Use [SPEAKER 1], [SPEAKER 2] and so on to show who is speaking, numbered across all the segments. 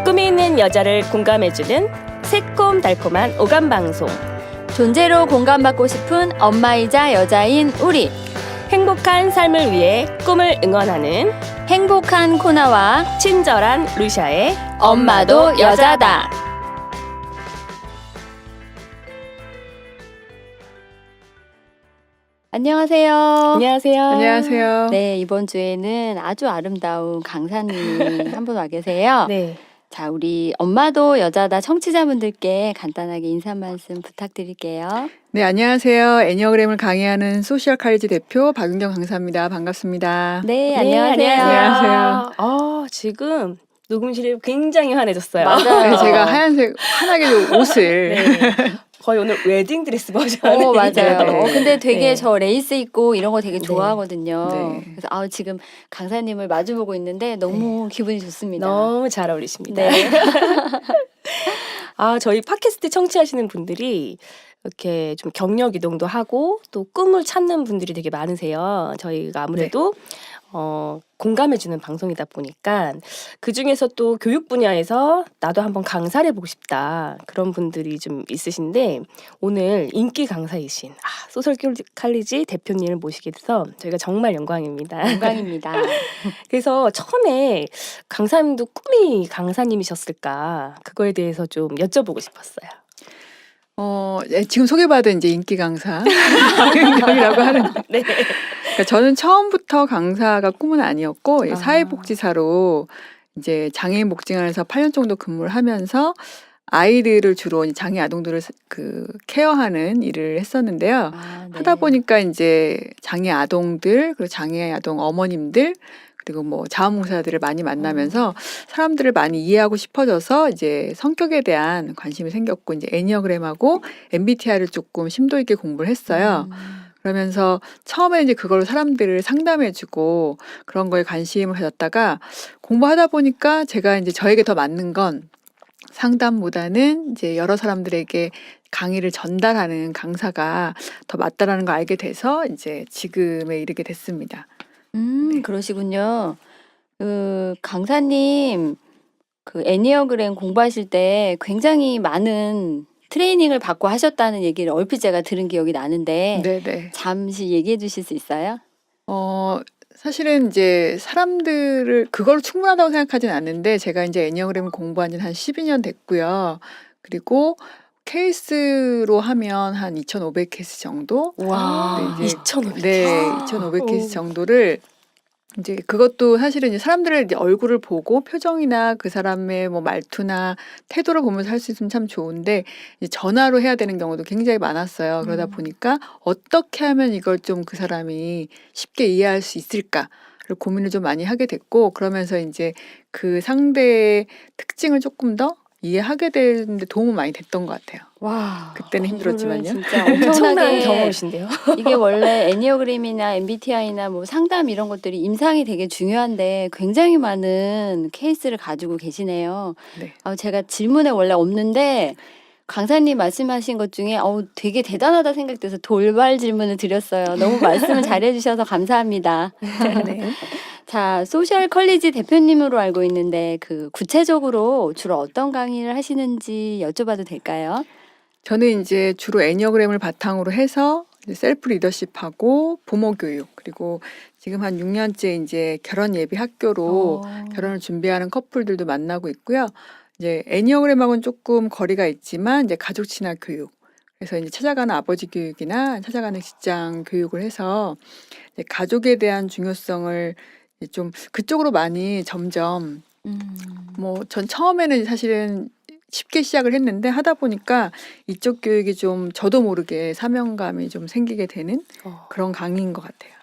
[SPEAKER 1] 꿈이 있는 여자를 공감해주는 새콤달콤한 오감방송.
[SPEAKER 2] 존재로 공감받고 싶은 엄마이자 여자인 우리.
[SPEAKER 1] 행복한 삶을 위해 꿈을 응원하는
[SPEAKER 2] 행복한 코나와
[SPEAKER 1] 친절한 루샤의
[SPEAKER 2] 엄마도 여자다. 안녕하세요.
[SPEAKER 1] 안녕하세요.
[SPEAKER 3] 안녕하세요.
[SPEAKER 2] 네, 이번 주에는 아주 아름다운 강사님이 한 분 와 계세요.
[SPEAKER 1] 네.
[SPEAKER 2] 자, 우리 엄마도 여자다 청취자분들께 간단하게 인사 말씀 부탁드릴게요.
[SPEAKER 3] 네, 안녕하세요. 애니어그램을 강의하는 소셜 카리지 대표 박윤경 강사입니다. 반갑습니다.
[SPEAKER 2] 네,
[SPEAKER 1] 네,
[SPEAKER 2] 안녕하세요.
[SPEAKER 3] 안녕하세요.
[SPEAKER 1] 지금 녹음실이 굉장히 환해졌어요.
[SPEAKER 2] 맞아요.
[SPEAKER 3] 네, 제가 하얀색 환하게 옷을
[SPEAKER 1] 네. 거의 오늘 웨딩드레스 버전.
[SPEAKER 2] 맞아요.
[SPEAKER 3] 네.
[SPEAKER 2] 근데 되게
[SPEAKER 1] 네.
[SPEAKER 2] 저 레이스 입고 이런 거 되게
[SPEAKER 1] 네.
[SPEAKER 2] 좋아하거든요.
[SPEAKER 3] 네.
[SPEAKER 2] 그래서 지금 강사님을 마주보고 있는데 너무 기분이 좋습니다.
[SPEAKER 1] 너무 잘 어울리십니다.
[SPEAKER 2] 네.
[SPEAKER 1] 저희 팟캐스트 청취하시는 분들이 이렇게 좀 경력 이동도 하고 또 꿈을 찾는 분들이 되게 많으세요. 저희가 아무래도 공감해주는 방송이다 보니까 그중에서 또 교육 분야에서 나도 한번 강사를 해보고 싶다 그런 분들이 좀 있으신데 오늘 인기 강사이신 소셜 칼리지 대표님을 모시게 돼서 저희가 정말 영광입니다.
[SPEAKER 2] 영광입니다.
[SPEAKER 1] 그래서 처음에 강사님도 꿈이 강사님이셨을까 그거에 대해서 좀 여쭤보고 싶었어요.
[SPEAKER 3] 네, 지금 소개받은 이제 인기 강사 박윤경이라고 하는데
[SPEAKER 1] 네.
[SPEAKER 3] 그러니까 저는 처음부터 강사가 꿈은 아니었고 사회복지사로 이제 장애인 복지관에서 8년 정도 근무를 하면서 아이들을 주로 이제 장애 아동들을 케어하는 일을 했었는데요.
[SPEAKER 2] 네.
[SPEAKER 3] 하다 보니까 이제 장애 아동들 그리고 장애 아동 어머님들 그리고 뭐 자원봉사자들을 많이 만나면서 사람들을 많이 이해하고 싶어져서 이제 성격에 대한 관심이 생겼고 이제 애니어그램하고 MBTI를 조금 심도 있게 공부를 했어요. 그러면서 처음에 이제 그걸로 사람들을 상담해주고 그런 거에 관심을 가졌다가 공부하다 보니까 제가 이제 저에게 더 맞는 건 상담보다는 이제 여러 사람들에게 강의를 전달하는 강사가 더 맞다라는 걸 알게 돼서 이제 지금에 이르게 됐습니다. 네.
[SPEAKER 2] 그러시군요. 강사님 애니어그램 공부하실 때 굉장히 많은 트레이닝을 받고 하셨다는 얘기를 얼핏 제가 들은 기억이 나는데
[SPEAKER 3] 네네.
[SPEAKER 2] 잠시 얘기해 주실 수 있어요?
[SPEAKER 3] 사실은 이제 사람들을 그걸로 충분하다고 생각하진 않는데 제가 이제 애니어그램을 공부한 지는 한 12년 됐고요. 그리고 케이스로 하면 한 2,500케이스 정도?
[SPEAKER 1] 와,
[SPEAKER 3] 네, 이제
[SPEAKER 1] 2,500.
[SPEAKER 3] 네, 2,500케이스 정도를 이제 그것도 사실은 이제 사람들의 이제 얼굴을 보고 표정이나 그 사람의 뭐 말투나 태도를 보면서 할 수 있으면 참 좋은데 이제 전화로 해야 되는 경우도 굉장히 많았어요. 그러다 보니까 어떻게 하면 이걸 좀 그 사람이 쉽게 이해할 수 있을까를 고민을 좀 많이 하게 됐고 그러면서 이제 그 상대의 특징을 조금 더 이해하게 되는데 도움은 많이 됐던 것 같아요.
[SPEAKER 2] 와,
[SPEAKER 3] 그때는
[SPEAKER 2] 공부를
[SPEAKER 3] 힘들었지만요.
[SPEAKER 2] 진짜
[SPEAKER 1] 엄청난
[SPEAKER 2] 엄청나게
[SPEAKER 1] 경험이신데요.
[SPEAKER 2] 이게 원래 애니어그램이나 MBTI나 뭐 상담 이런 것들이 임상이 되게 중요한데 굉장히 많은 케이스를 가지고 계시네요.
[SPEAKER 3] 네.
[SPEAKER 2] 제가 질문에 원래 없는데 강사님 말씀하신 것 중에 되게 대단하다 생각돼서 돌발 질문을 드렸어요. 너무 말씀을 잘해주셔서 감사합니다.
[SPEAKER 1] 네.
[SPEAKER 2] 자, 소셜 컬리지 대표님으로 알고 있는데 구체적으로 주로 어떤 강의를 하시는지 여쭤봐도 될까요?
[SPEAKER 3] 저는 이제 주로 애니어그램을 바탕으로 해서 이제 셀프 리더십하고 부모 교육 그리고 지금 한 6년째 이제 결혼 예비 학교로 결혼을 준비하는 커플들도 만나고 있고요. 이제 애니어그램하고는 조금 거리가 있지만 이제 가족 친화 교육 그래서 이제 찾아가는 아버지 교육이나 찾아가는 직장 교육을 해서 이제 가족에 대한 중요성을 이제 좀 그쪽으로 많이 점점 뭐 전 처음에는 사실은 쉽게 시작을 했는데 하다 보니까 이쪽 교육이 좀 저도 모르게 사명감이 좀 생기게 되는 그런 강의인 것 같아요.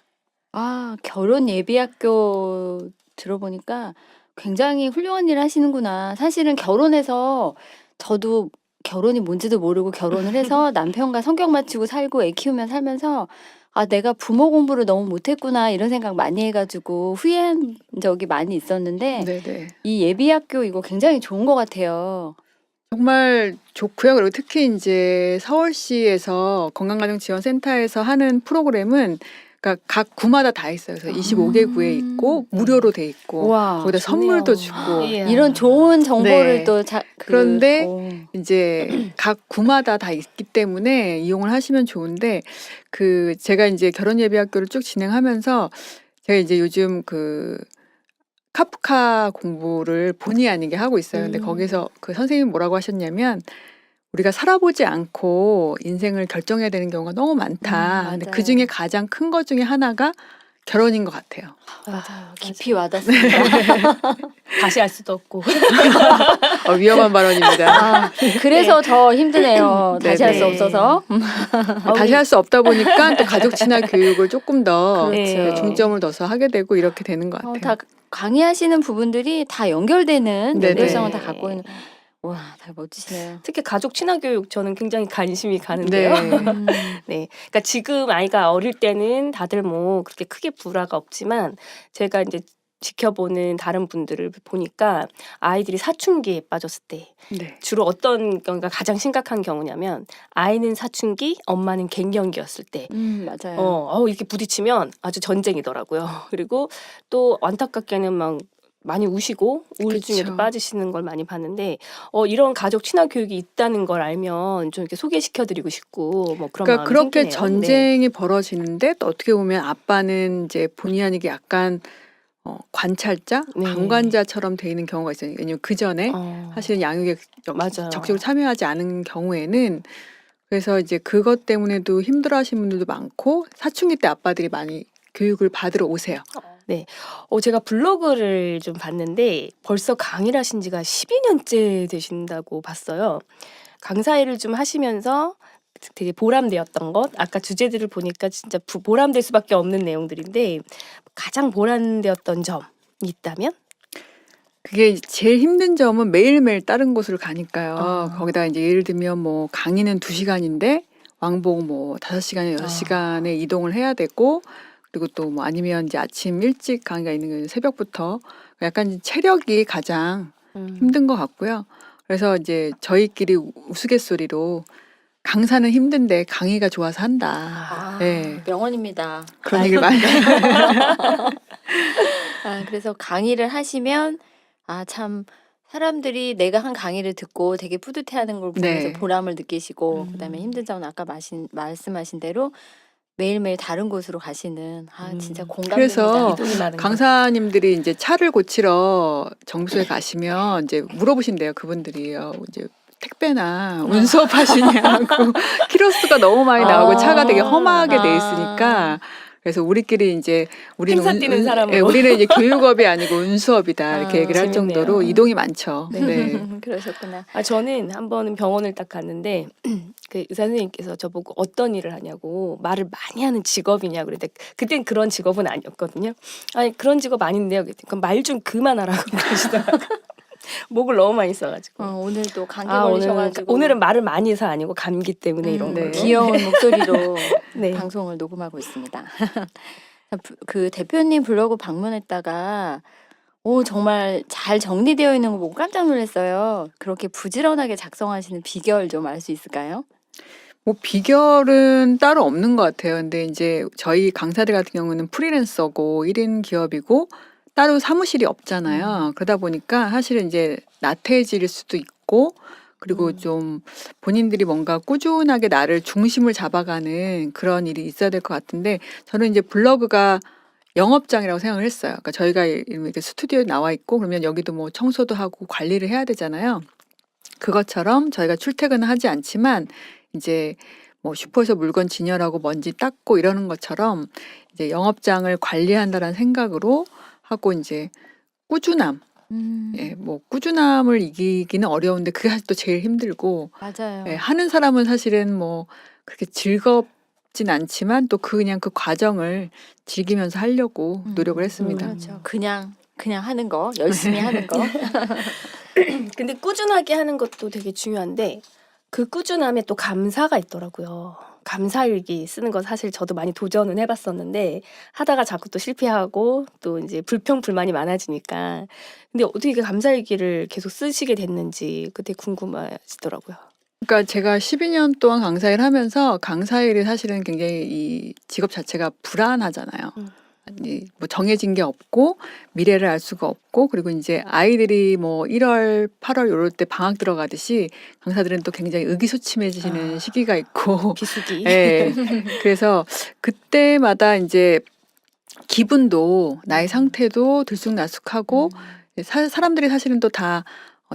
[SPEAKER 2] 결혼 예비학교 들어보니까 굉장히 훌륭한 일을 하시는구나. 사실은 결혼해서 저도 결혼이 뭔지도 모르고 결혼을 해서 남편과 성격 맞추고 살고 애 키우면 살면서 내가 부모 공부를 너무 못했구나 이런 생각 많이 해가지고 후회한 적이 많이 있었는데
[SPEAKER 3] 네네.
[SPEAKER 2] 이 예비학교 이거 굉장히 좋은 것 같아요.
[SPEAKER 3] 정말 좋고요. 그리고 특히 이제 서울시에서 건강가정지원센터에서 하는 프로그램은 그러니까 각 구마다 다 있어요. 그래서 25개구에 있고 무료로 돼 있고
[SPEAKER 2] 와,
[SPEAKER 3] 거기다 선물도 주고
[SPEAKER 1] 이야.
[SPEAKER 2] 이런 좋은 정보를
[SPEAKER 3] 네.
[SPEAKER 2] 또
[SPEAKER 3] 그런데
[SPEAKER 2] 오.
[SPEAKER 3] 이제 각 구마다 다 있기 때문에 이용을 하시면 좋은데 그 제가 이제 결혼 예비 학교를 쭉 진행하면서 제가 이제 요즘 그 카프카 공부를 본의 아니게 하고 있어요. 근데 거기서 그 선생님이 뭐라고 하셨냐면 우리가 살아보지 않고 인생을 결정해야 되는 경우가 너무 많다. 근데
[SPEAKER 2] 맞아요.
[SPEAKER 3] 그 중에 가장 큰 것 중에 하나가 결혼인 것 같아요.
[SPEAKER 2] 맞아요. 깊이 와닿습니다.
[SPEAKER 1] 다시 할 수도 없고.
[SPEAKER 3] 위험한 발언입니다.
[SPEAKER 2] 아, 그래서 더 힘드네요. 다시 할 수
[SPEAKER 3] 네네.
[SPEAKER 2] 없어서.
[SPEAKER 3] 다시 할 수 없다 보니까 또 가족 친화 교육을 조금 더
[SPEAKER 2] 그렇죠.
[SPEAKER 3] 중점을 둬서 하게 되고 이렇게 되는 것 같아요.
[SPEAKER 2] 다 강의하시는 부분들이 다 연결되는
[SPEAKER 3] 네네.
[SPEAKER 2] 연결성을 다 갖고 있는. 와, 다 멋지시네요.
[SPEAKER 1] 특히 가족 친화 교육 저는 굉장히 관심이 가는데요.
[SPEAKER 3] 네.
[SPEAKER 1] 네. 그러니까 지금 아이가 어릴 때는 다들 뭐 그렇게 크게 불화가 없지만 제가 이제 지켜보는 다른 분들을 보니까 아이들이 사춘기에 빠졌을 때
[SPEAKER 3] 네.
[SPEAKER 1] 주로 어떤 경우가 가장 심각한 경우냐면 아이는 사춘기, 엄마는 갱년기였을 때
[SPEAKER 2] 맞아요.
[SPEAKER 1] 이렇게 부딪히면 아주 전쟁이더라고요. 그리고 또 안타깝게는 막 많이 우시고 우울증에도
[SPEAKER 3] 그쵸.
[SPEAKER 1] 빠지시는 걸 많이 봤는데 이런 가족 친화 교육이 있다는 걸 알면 좀 이렇게 소개시켜드리고 싶고 뭐 그런
[SPEAKER 3] 그러니까
[SPEAKER 1] 마음이
[SPEAKER 3] 그렇게
[SPEAKER 1] 생기네요.
[SPEAKER 3] 전쟁이 벌어지는데 또 어떻게 보면 아빠는 이제 본의 아니게 약간 관찰자,
[SPEAKER 1] 네.
[SPEAKER 3] 방관자처럼 돼 있는 경우가 있어요. 왜냐면 그 전에 사실은 양육에
[SPEAKER 1] 맞아요.
[SPEAKER 3] 적극적으로 참여하지 않은 경우에는 그래서 이제 그것 때문에도 힘들어하시는 분들도 많고 사춘기 때 아빠들이 많이 교육을 받으러 오세요.
[SPEAKER 1] 제가 블로그를 좀 봤는데 벌써 강의를 하신 지가 12년째 되신다고 봤어요. 강사 일을 좀 하시면서 되게 보람되었던 것, 아까 주제들을 보니까 진짜 보람될 수밖에 없는 내용들인데 가장 보람되었던 점이 있다면?
[SPEAKER 3] 그게 이제 제일 힘든 점은 매일매일 다른 곳을 가니까요.
[SPEAKER 1] 아.
[SPEAKER 3] 거기다 이제 예를 들면 뭐 강의는 2시간인데 왕복 뭐 5시간에 6시간에 이동을 해야 되고 그리고 또 뭐 아니면 이제 아침 일찍 강의가 있는 게 새벽부터 약간 체력이 가장 힘든 것 같고요. 그래서 이제 저희끼리 우스갯소리로 강사는 힘든데 강의가 좋아서 한다. 네.
[SPEAKER 2] 명언입니다.
[SPEAKER 3] 그런 얘기를 많이
[SPEAKER 2] 그래서 강의를 하시면 참 사람들이 내가 한 강의를 듣고 되게 뿌듯해하는 걸 보면서
[SPEAKER 3] 네.
[SPEAKER 2] 보람을 느끼시고 그다음에 힘든 점은 아까 말씀하신 대로 매일매일 다른 곳으로 가시는 진짜 공감됩니다.
[SPEAKER 3] 그래서
[SPEAKER 1] 이동이 많은 거.
[SPEAKER 3] 강사님들이 이제 차를 고치러 정부소에 가시면 이제 물어보신대요. 그분들이요. 이제 택배나 운수업 하시냐고 키로수가 너무 많이 나오고 차가 되게 험하게 돼 있으니까 그래서 우리끼리 이제 우리는
[SPEAKER 1] 행사 뛰는 사람으로.
[SPEAKER 3] 우리는 이제 교육업이 아니고 운수업이다 이렇게 얘기를 할
[SPEAKER 1] 재밌네요.
[SPEAKER 3] 정도로 이동이 많죠. 네.
[SPEAKER 2] 그러셨구나.
[SPEAKER 1] 저는 한 번은 병원을 딱 갔는데 그 의사 선생님께서 저보고 어떤 일을 하냐고 말을 많이 하는 직업이냐고 그랬는데 그땐 그런 직업은 아니었거든요. 아니 그런 직업 아닌데요. 그럼 말 좀 그만하라고 그러시더라고요. 목을 너무 많이 써가지고.
[SPEAKER 2] 오늘 또 감기
[SPEAKER 1] 오늘,
[SPEAKER 2] 걸리셔가지고
[SPEAKER 1] 오늘은 말을 많이 해서 아니고 감기 때문에 이런
[SPEAKER 3] 네.
[SPEAKER 1] 걸로.
[SPEAKER 2] 귀여운 목소리로
[SPEAKER 1] 네.
[SPEAKER 2] 방송을 녹음하고 있습니다. 그 대표님 블로그 방문했다가 정말 잘 정리되어 있는 거 보고 깜짝 놀랐어요. 그렇게 부지런하게 작성하시는 비결 좀 알 수 있을까요?
[SPEAKER 3] 뭐 비결은 따로 없는 것 같아요. 근데 이제 저희 강사들 같은 경우는 프리랜서고 1인 기업이고 따로 사무실이 없잖아요. 그러다 보니까 사실은 이제 나태해질 수도 있고 그리고 좀 본인들이 뭔가 꾸준하게 나를 중심을 잡아가는 그런 일이 있어야 될 것 같은데 저는 이제 블로그가 영업장이라고 생각을 했어요. 그러니까 저희가 이렇게 스튜디오에 나와 있고 그러면 여기도 뭐 청소도 하고 관리를 해야 되잖아요. 그것처럼 저희가 출퇴근은 하지 않지만 이제 뭐 슈퍼에서 물건 진열하고 먼지 닦고 이러는 것처럼 이제 영업장을 관리한다라는 생각으로 하고 이제 꾸준함, 뭐 꾸준함을 이기기는 어려운데 그게 사실 또 제일 힘들고
[SPEAKER 2] 맞아요.
[SPEAKER 3] 하는 사람은 사실은 뭐 그렇게 즐겁진 않지만 또 그냥 그 과정을 즐기면서 하려고 노력을 했습니다.
[SPEAKER 2] 그렇죠. 그냥 하는 거, 열심히 하는 거.
[SPEAKER 1] 근데 꾸준하게 하는 것도 되게 중요한데 그 꾸준함에 또 감사가 있더라고요. 감사일기 쓰는 거 사실 저도 많이 도전은 해봤었는데 하다가 자꾸 또 실패하고 또 이제 불평 불만이 많아지니까 근데 어떻게 그 감사일기를 계속 쓰시게 됐는지 그때 궁금하시더라고요.
[SPEAKER 3] 그러니까 제가 12년 동안 강사 일을 하면서 강사 일이 사실은 굉장히 이 직업 자체가 불안하잖아요. 아니, 뭐 정해진 게 없고 미래를 알 수가 없고 그리고 이제 아이들이 뭐 1월, 8월 요럴 때 방학 들어가듯이 강사들은 또 굉장히 의기소침해지시는 시기가 있고
[SPEAKER 1] 비수기.
[SPEAKER 3] 예. 그래서 그때마다 이제 기분도 나의 상태도 들쑥날쑥하고 사람들이 사실은 또 다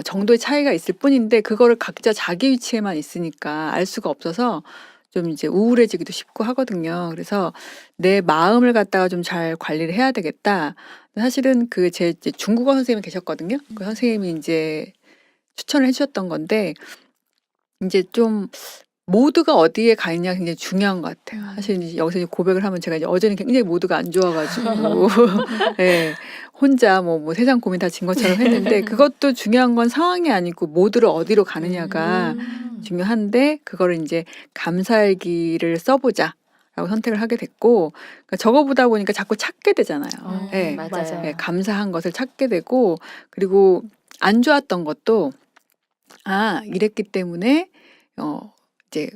[SPEAKER 3] 정도의 차이가 있을 뿐인데 그거를 각자 자기 위치에만 있으니까 알 수가 없어서 좀 이제 우울해지기도 쉽고 하거든요. 그래서 내 마음을 갖다가 좀 잘 관리를 해야 되겠다. 사실은 그 제 중국어 선생님이 계셨거든요. 그 선생님이 이제 추천을 해주셨던 건데 이제 좀 모두가 어디에 가 있냐 굉장히 중요한 것 같아요. 사실 이제 여기서 이제 고백을 하면 제가 이제 어제는 굉장히 모두가 안 좋아가지고 예, 혼자 뭐 세상 고민 다 진 것처럼 했는데 그것도 중요한 건 상황이 아니고 모두를 어디로 가느냐가 중요한데 그거를 이제 감사일기를 써보자. 라고 선택을 하게 됐고 그러니까 적어보다 보니까 자꾸 찾게 되잖아요. 예,
[SPEAKER 2] 맞아요.
[SPEAKER 3] 예, 감사한 것을 찾게 되고 그리고 안 좋았던 것도 이랬기 때문에 이제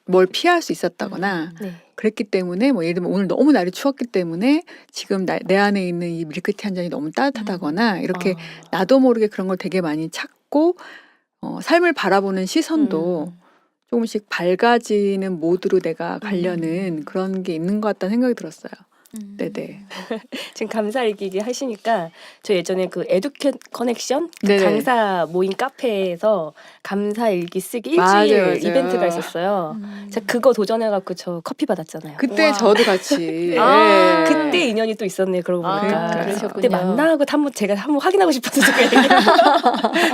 [SPEAKER 3] 뭘 피할 수 있었다거나
[SPEAKER 1] 네.
[SPEAKER 3] 그랬기 때문에 뭐 예를 들면 오늘 너무 날이 추웠기 때문에 지금 내 안에 있는 이 밀크티 한 잔이 너무 따뜻하다거나 이렇게 나도 모르게 그런 걸 되게 많이 찾고 삶을 바라보는 시선도 조금씩 밝아지는 모드로 내가 가려는 그런 게 있는 것 같다는 생각이 들었어요. 네네.
[SPEAKER 1] 지금 감사일기 하시니까 저 예전에 그 에듀켓 커넥션 그
[SPEAKER 3] 네네.
[SPEAKER 1] 강사 모임 카페에서 감사일기 쓰기
[SPEAKER 3] 맞아요,
[SPEAKER 1] 일주일
[SPEAKER 3] 맞아요.
[SPEAKER 1] 이벤트가 있었어요. 제가 그거 도전해갖고 저 커피 받았잖아요.
[SPEAKER 3] 그때
[SPEAKER 2] 와.
[SPEAKER 3] 저도 같이
[SPEAKER 2] 아,
[SPEAKER 3] 예.
[SPEAKER 1] 그때 인연이 또 있었네요. 그러고 보니까
[SPEAKER 3] 그러니까요.
[SPEAKER 2] 그러셨군요.
[SPEAKER 1] 그때 만나고 제가 한번 확인하고 싶어서 지금 얘기.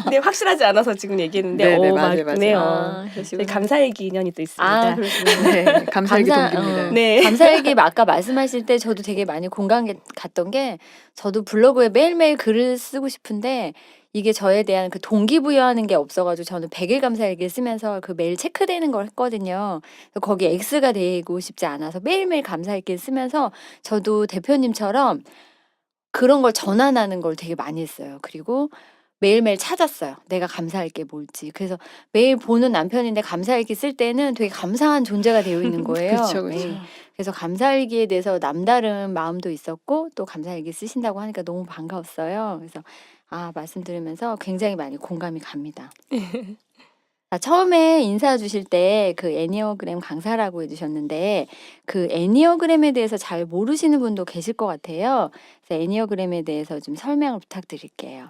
[SPEAKER 1] 근데 확실하지 않아서 지금 얘기했는데
[SPEAKER 3] 네네, 맞아요,
[SPEAKER 1] 맞네요.
[SPEAKER 2] 그러시구나.
[SPEAKER 1] 저희 감사일기 인연이 또 있습니다.
[SPEAKER 2] 아, 그렇군요.
[SPEAKER 3] 네, 감사일기 동기입니다.
[SPEAKER 1] 네.
[SPEAKER 2] 감사일기 아까 말씀하실 때 저도 되게 많이 공감 갔던 게 저도 블로그에 매일매일 글을 쓰고 싶은데 이게 저에 대한 그 동기부여하는 게 없어가지고 저는 100일 감사일기를 쓰면서 그 매일 체크되는 걸 했거든요. 그래서 거기에 X가 되고 싶지 않아서 매일매일 감사일기를 쓰면서 저도 대표님처럼 그런 걸 전환하는 걸 되게 많이 했어요. 그리고 매일매일 찾았어요. 내가 감사할 게 뭘지. 그래서 매일 보는 남편인데 감사일기 쓸 때는 되게 감사한 존재가 되어 있는 거예요.
[SPEAKER 3] 그렇죠, 그렇죠.
[SPEAKER 2] 네. 그래서 감사일기에 대해서 남다른 마음도 있었고 또 감사일기 쓰신다고 하니까 너무 반가웠어요. 그래서 말씀 들으면서 굉장히 많이 공감이 갑니다. 처음에 인사 주실 때 그 애니어그램 강사라고 해주셨는데 그 애니어그램에 대해서 잘 모르시는 분도 계실 것 같아요. 그래서 애니어그램에 대해서 좀 설명을 부탁드릴게요.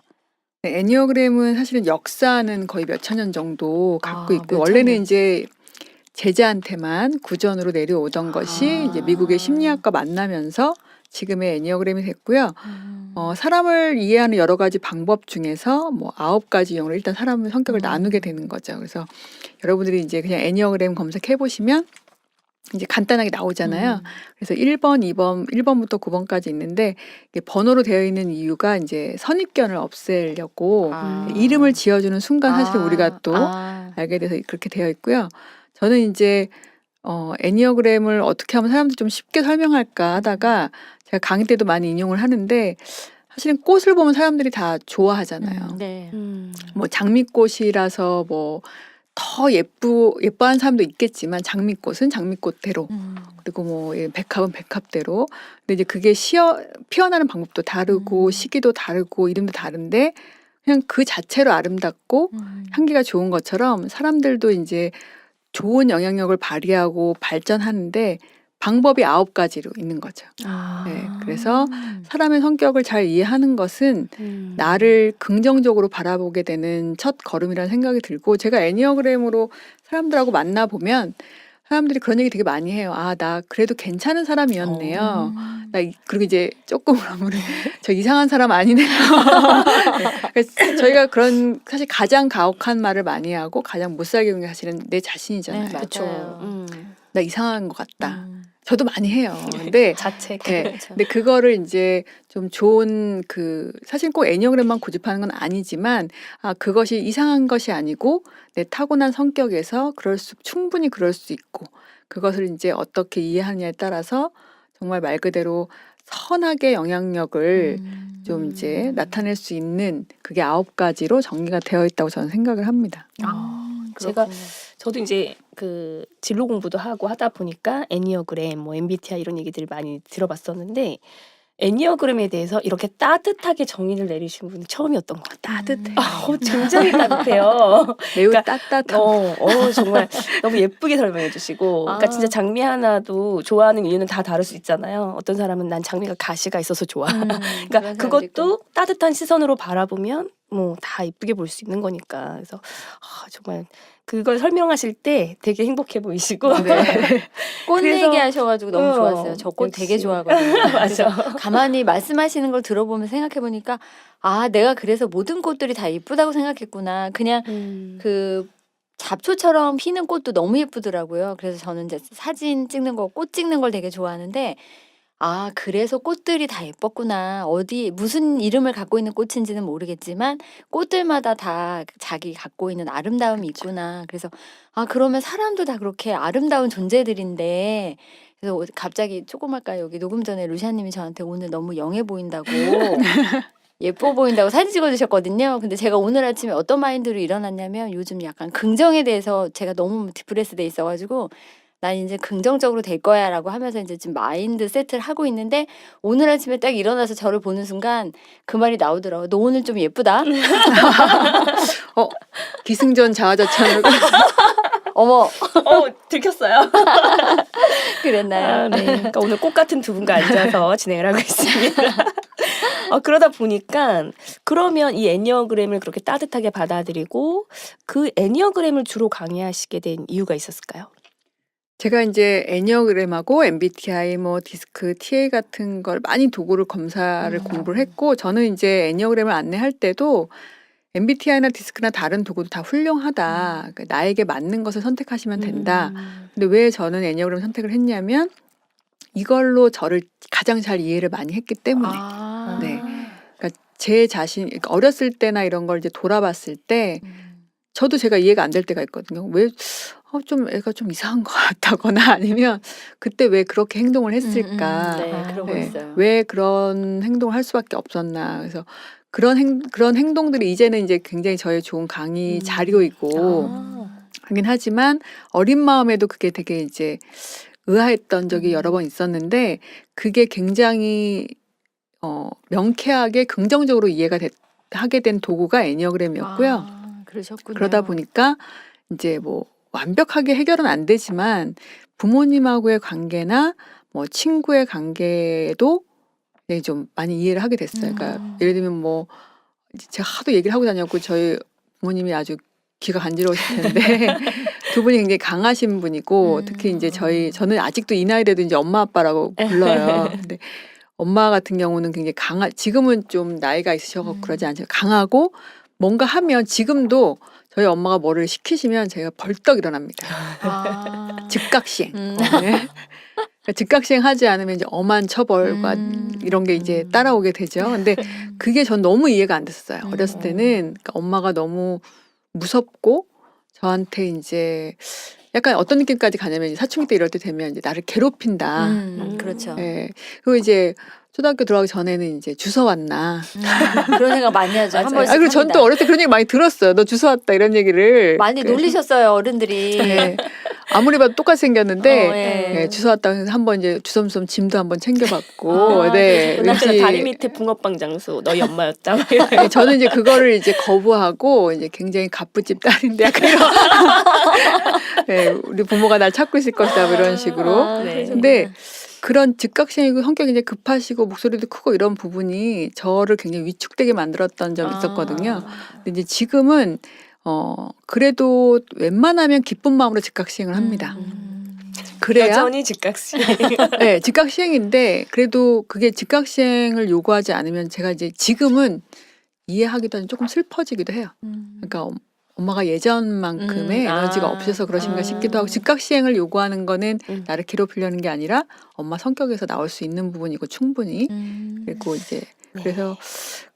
[SPEAKER 3] 네, 애니어그램은 사실은 역사는 거의 몇천 년 정도 갖고 있고
[SPEAKER 2] 몇천
[SPEAKER 3] 원래는
[SPEAKER 2] 년.
[SPEAKER 3] 이제 제자한테만 구전으로 내려오던 것이 이제 미국의 심리학과 만나면서 지금의 애니어그램이 됐고요. 사람을 이해하는 여러 가지 방법 중에서 뭐 9가지 유형으로 일단 사람의 성격을 나누게 되는 거죠. 그래서 여러분들이 이제 그냥 애니어그램 검색해 보시면 이제 간단하게 나오잖아요. 그래서 1번, 2번, 1번부터 9번까지 있는데 이게 번호로 되어 있는 이유가 이제 선입견을 없애려고 이름을 지어주는 순간 사실 우리가 또 알게 돼서 그렇게 되어 있고요. 저는 이제 애니어그램을 어떻게 하면 사람들 좀 쉽게 설명할까 하다가 제가 강의 때도 많이 인용을 하는데 사실은 꽃을 보면 사람들이 다 좋아하잖아요.
[SPEAKER 2] 네.
[SPEAKER 3] 뭐 장미꽃이라서 뭐 더 예뻐한 사람도 있겠지만 장미꽃은 장미꽃대로 그리고 뭐 백합은 백합대로 근데 이제 그게 피어나는 방법도 다르고 시기도 다르고 이름도 다른데 그냥 그 자체로 아름답고 향기가 좋은 것처럼 사람들도 이제 좋은 영향력을 발휘하고 발전하는데 방법이 9가지로 있는 거죠. 네, 그래서 사람의 성격을 잘 이해하는 것은 나를 긍정적으로 바라보게 되는 첫 걸음이라는 생각이 들고 제가 애니어그램으로 사람들하고 만나보면 사람들이 그런 얘기 되게 많이 해요. 나 그래도 괜찮은 사람이었네요. 그리고 이제 조금 저 이상한 사람 아니네요. 네, 그래서 저희가 그런 사실 가장 가혹한 말을 많이 하고 가장 못 살게 하는 게 사실은 내 자신이잖아요.
[SPEAKER 2] 네, 맞아요.
[SPEAKER 3] 나 이상한 것 같다. 저도 많이 해요. 근데
[SPEAKER 1] 자책.
[SPEAKER 3] 네,
[SPEAKER 2] 그렇죠.
[SPEAKER 3] 근데 그거를 이제 좀 좋은 사실 꼭 애니어그램만 고집하는 건 아니지만 그것이 이상한 것이 아니고 내 타고난 성격에서 충분히 그럴 수 있고 그것을 이제 어떻게 이해하느냐에 따라서 정말 말 그대로 선하게 영향력을 좀 이제 나타낼 수 있는 그게 9가지로 정리가 되어 있다고 저는 생각을 합니다.
[SPEAKER 1] 제가 저도 이제 그 진로 공부도 하고 하다 보니까 애니어그램, 뭐 MBTI 이런 얘기들을 많이 들어봤었는데 애니어그램에 대해서 이렇게 따뜻하게 정의를 내리신 분이 처음이었던 것 같아요.
[SPEAKER 3] 따뜻해.
[SPEAKER 1] 굉장히 따뜻해요.
[SPEAKER 3] 매우
[SPEAKER 1] 그러니까
[SPEAKER 3] 따뜻한.
[SPEAKER 1] 정말 너무 예쁘게 설명해 주시고. 그러니까
[SPEAKER 2] 아.
[SPEAKER 1] 진짜 장미 하나도 좋아하는 이유는 다 다를 수 있잖아요. 어떤 사람은 난 장미가 가시가 있어서 좋아. 그러니까 그것도 따뜻한 시선으로 바라보면 뭐 다 이쁘게 볼 수 있는 거니까. 그래서 정말 그걸 설명하실 때 되게 행복해 보이시고.
[SPEAKER 3] 네.
[SPEAKER 2] 꽃
[SPEAKER 1] 그래서-
[SPEAKER 2] 얘기하셔가지고 너무 좋았어요. 저 꽃
[SPEAKER 1] 역시.
[SPEAKER 2] 되게 좋아하거든요.
[SPEAKER 1] 맞아.
[SPEAKER 2] 그래서 가만히 말씀하시는 걸 들어보면서 생각해보니까 내가 그래서 모든 꽃들이 다 예쁘다고 생각했구나. 그냥 그 잡초처럼 피는 꽃도 너무 예쁘더라고요. 그래서 저는 이제 사진 찍는 거, 꽃 찍는 걸 되게 좋아하는데 그래서 꽃들이 다 예뻤구나. 어디 무슨 이름을 갖고 있는 꽃인지는 모르겠지만 꽃들마다 다 자기 갖고 있는 아름다움이 있구나. 그래서 그러면 사람도 다 그렇게 아름다운 존재들인데 그래서 갑자기 조금 아까 여기 녹음 전에 루시아님이 저한테 오늘 너무 영해 보인다고 예뻐 보인다고 사진 찍어주셨거든요. 근데 제가 오늘 아침에 어떤 마인드로 일어났냐면 요즘 약간 긍정에 대해서 제가 너무 디프레스 돼 있어가지고 난 이제 긍정적으로 될 거야라고 하면서 이제 지금 마인드 세트를 하고 있는데 오늘 아침에 딱 일어나서 저를 보는 순간 그 말이 나오더라고요. 너 오늘 좀 예쁘다.
[SPEAKER 3] 기승전 자아자찬으로.
[SPEAKER 2] 어머
[SPEAKER 1] 들켰어요.
[SPEAKER 2] 그랬나요?
[SPEAKER 1] 네. 그러니까 오늘 꽃 같은 두 분과 앉아서 진행을 하고 있습니다. 그러다 보니까 그러면 이 애니어그램을 그렇게 따뜻하게 받아들이고 그 애니어그램을 주로 강의하시게 된 이유가 있었을까요?
[SPEAKER 3] 제가 이제 애니어그램하고 MBTI, 뭐 디스크, TA 같은 걸 많이 도구를 검사를 공부를 했고 저는 이제 애니어그램을 안내할 때도 MBTI나 디스크나 다른 도구도 다 훌륭하다. 그러니까 나에게 맞는 것을 선택하시면 된다. 근데 왜 저는 애니어그램 선택을 했냐면 이걸로 저를 가장 잘 이해를 많이 했기 때문에 네. 제 자신 그러니까 어렸을 때나 이런 걸 이제 돌아봤을 때 저도 제가 이해가 안 될 때가 있거든요. 왜 좀 애가 좀 이상한 것 같다거나 아니면 그때 왜 그렇게 행동을 했을까?
[SPEAKER 2] 네, 그런 거
[SPEAKER 3] 네,
[SPEAKER 2] 있어요.
[SPEAKER 3] 왜 그런 행동을 할 수밖에 없었나? 그래서 그런 행동들이 이제는 이제 굉장히 저의 좋은 강의 자료이고 하긴 하지만 어린 마음에도 그게 되게 이제 의아했던 적이 여러 번 있었는데 그게 굉장히 명쾌하게 긍정적으로 이해가 하게 된 도구가 애니어그램이었고요.
[SPEAKER 2] 그러셨군요.
[SPEAKER 3] 그러다 보니까 이제 뭐 완벽하게 해결은 안 되지만 부모님하고의 관계나 뭐 친구의 관계도 네, 좀 많이 이해를 하게 됐어요. 그러니까 예를 들면 뭐 제가 하도 얘기를 하고 다녔고 저희 부모님이 아주 귀가 간지러우실 텐데 두 분이 굉장히 강하신 분이고 특히 이제 저는 아직도 이 나이 돼도 이제 엄마 아빠라고 불러요. 근데 엄마 같은 경우는 굉장히 지금은 좀 나이가 있으셔서 그러지 않지만 강하고 뭔가 하면 지금도 저희 엄마가 뭐를 시키시면 제가 벌떡 일어납니다. 즉각 시행. 네. 그러니까 즉각 시행하지 않으면 이제 엄한 처벌과 이런 게 이제 따라오게 되죠. 근데 그게 전 너무 이해가 안 됐어요. 어렸을 때는 그러니까 엄마가 너무 무섭고 저한테 이제 약간 어떤 느낌까지 가냐면 사춘기 때 이럴 때 되면 이제 나를 괴롭힌다.
[SPEAKER 2] 그렇죠.
[SPEAKER 3] 네. 그리고 이제 초등학교 들어가기 전에는 이제 주워 왔나.
[SPEAKER 2] 그런 생각 많이 하죠. 한
[SPEAKER 1] 맞아요.
[SPEAKER 2] 번씩.
[SPEAKER 3] 그리고 전 또 어렸을 때 그런 얘기 많이 들었어요. 너 주워 왔다 이런 얘기를.
[SPEAKER 2] 많이 놀리셨어요, 어른들이.
[SPEAKER 3] 네. 아무리 봐도 똑같이 생겼는데
[SPEAKER 2] 예.
[SPEAKER 3] 네, 주워 왔다 해서 한번 이제 주섬주섬 짐도 한번 챙겨봤고, 네.
[SPEAKER 1] 그날따라 다리 밑에 붕어빵 장수 너희 엄마였다.
[SPEAKER 3] 네, 저는 이제 그거를 이제 거부하고 이제 굉장히 갑부집 딸인데 약간 이런. 네, 우리 부모가 날 찾고 있을 것이다 뭐 이런 식으로.
[SPEAKER 1] 네.
[SPEAKER 3] 근데 그런 즉각시행이고 성격이 이제 급하시고 목소리도 크고 이런 부분이 저를 굉장히 위축되게 만들었던 적이 있었거든요. 근데 이제 지금은 그래도 웬만하면 기쁜 마음으로 즉각시행을 합니다. 그래야
[SPEAKER 1] 여전히 즉각시.
[SPEAKER 3] 네, 즉각시행인데 그래도 그게 즉각시행을 요구하지 않으면 제가 이제 지금은 이해하기도 하면 조금 슬퍼지기도 해요. 그러니까 엄마가 예전만큼의 에너지가 없어서 그러신가 싶기도 하고 즉각시행을 요구하는 거는 나를 괴롭히려는 게 아니라 엄마 성격에서 나올 수 있는 부분이고 충분히 그리고 이제 그래서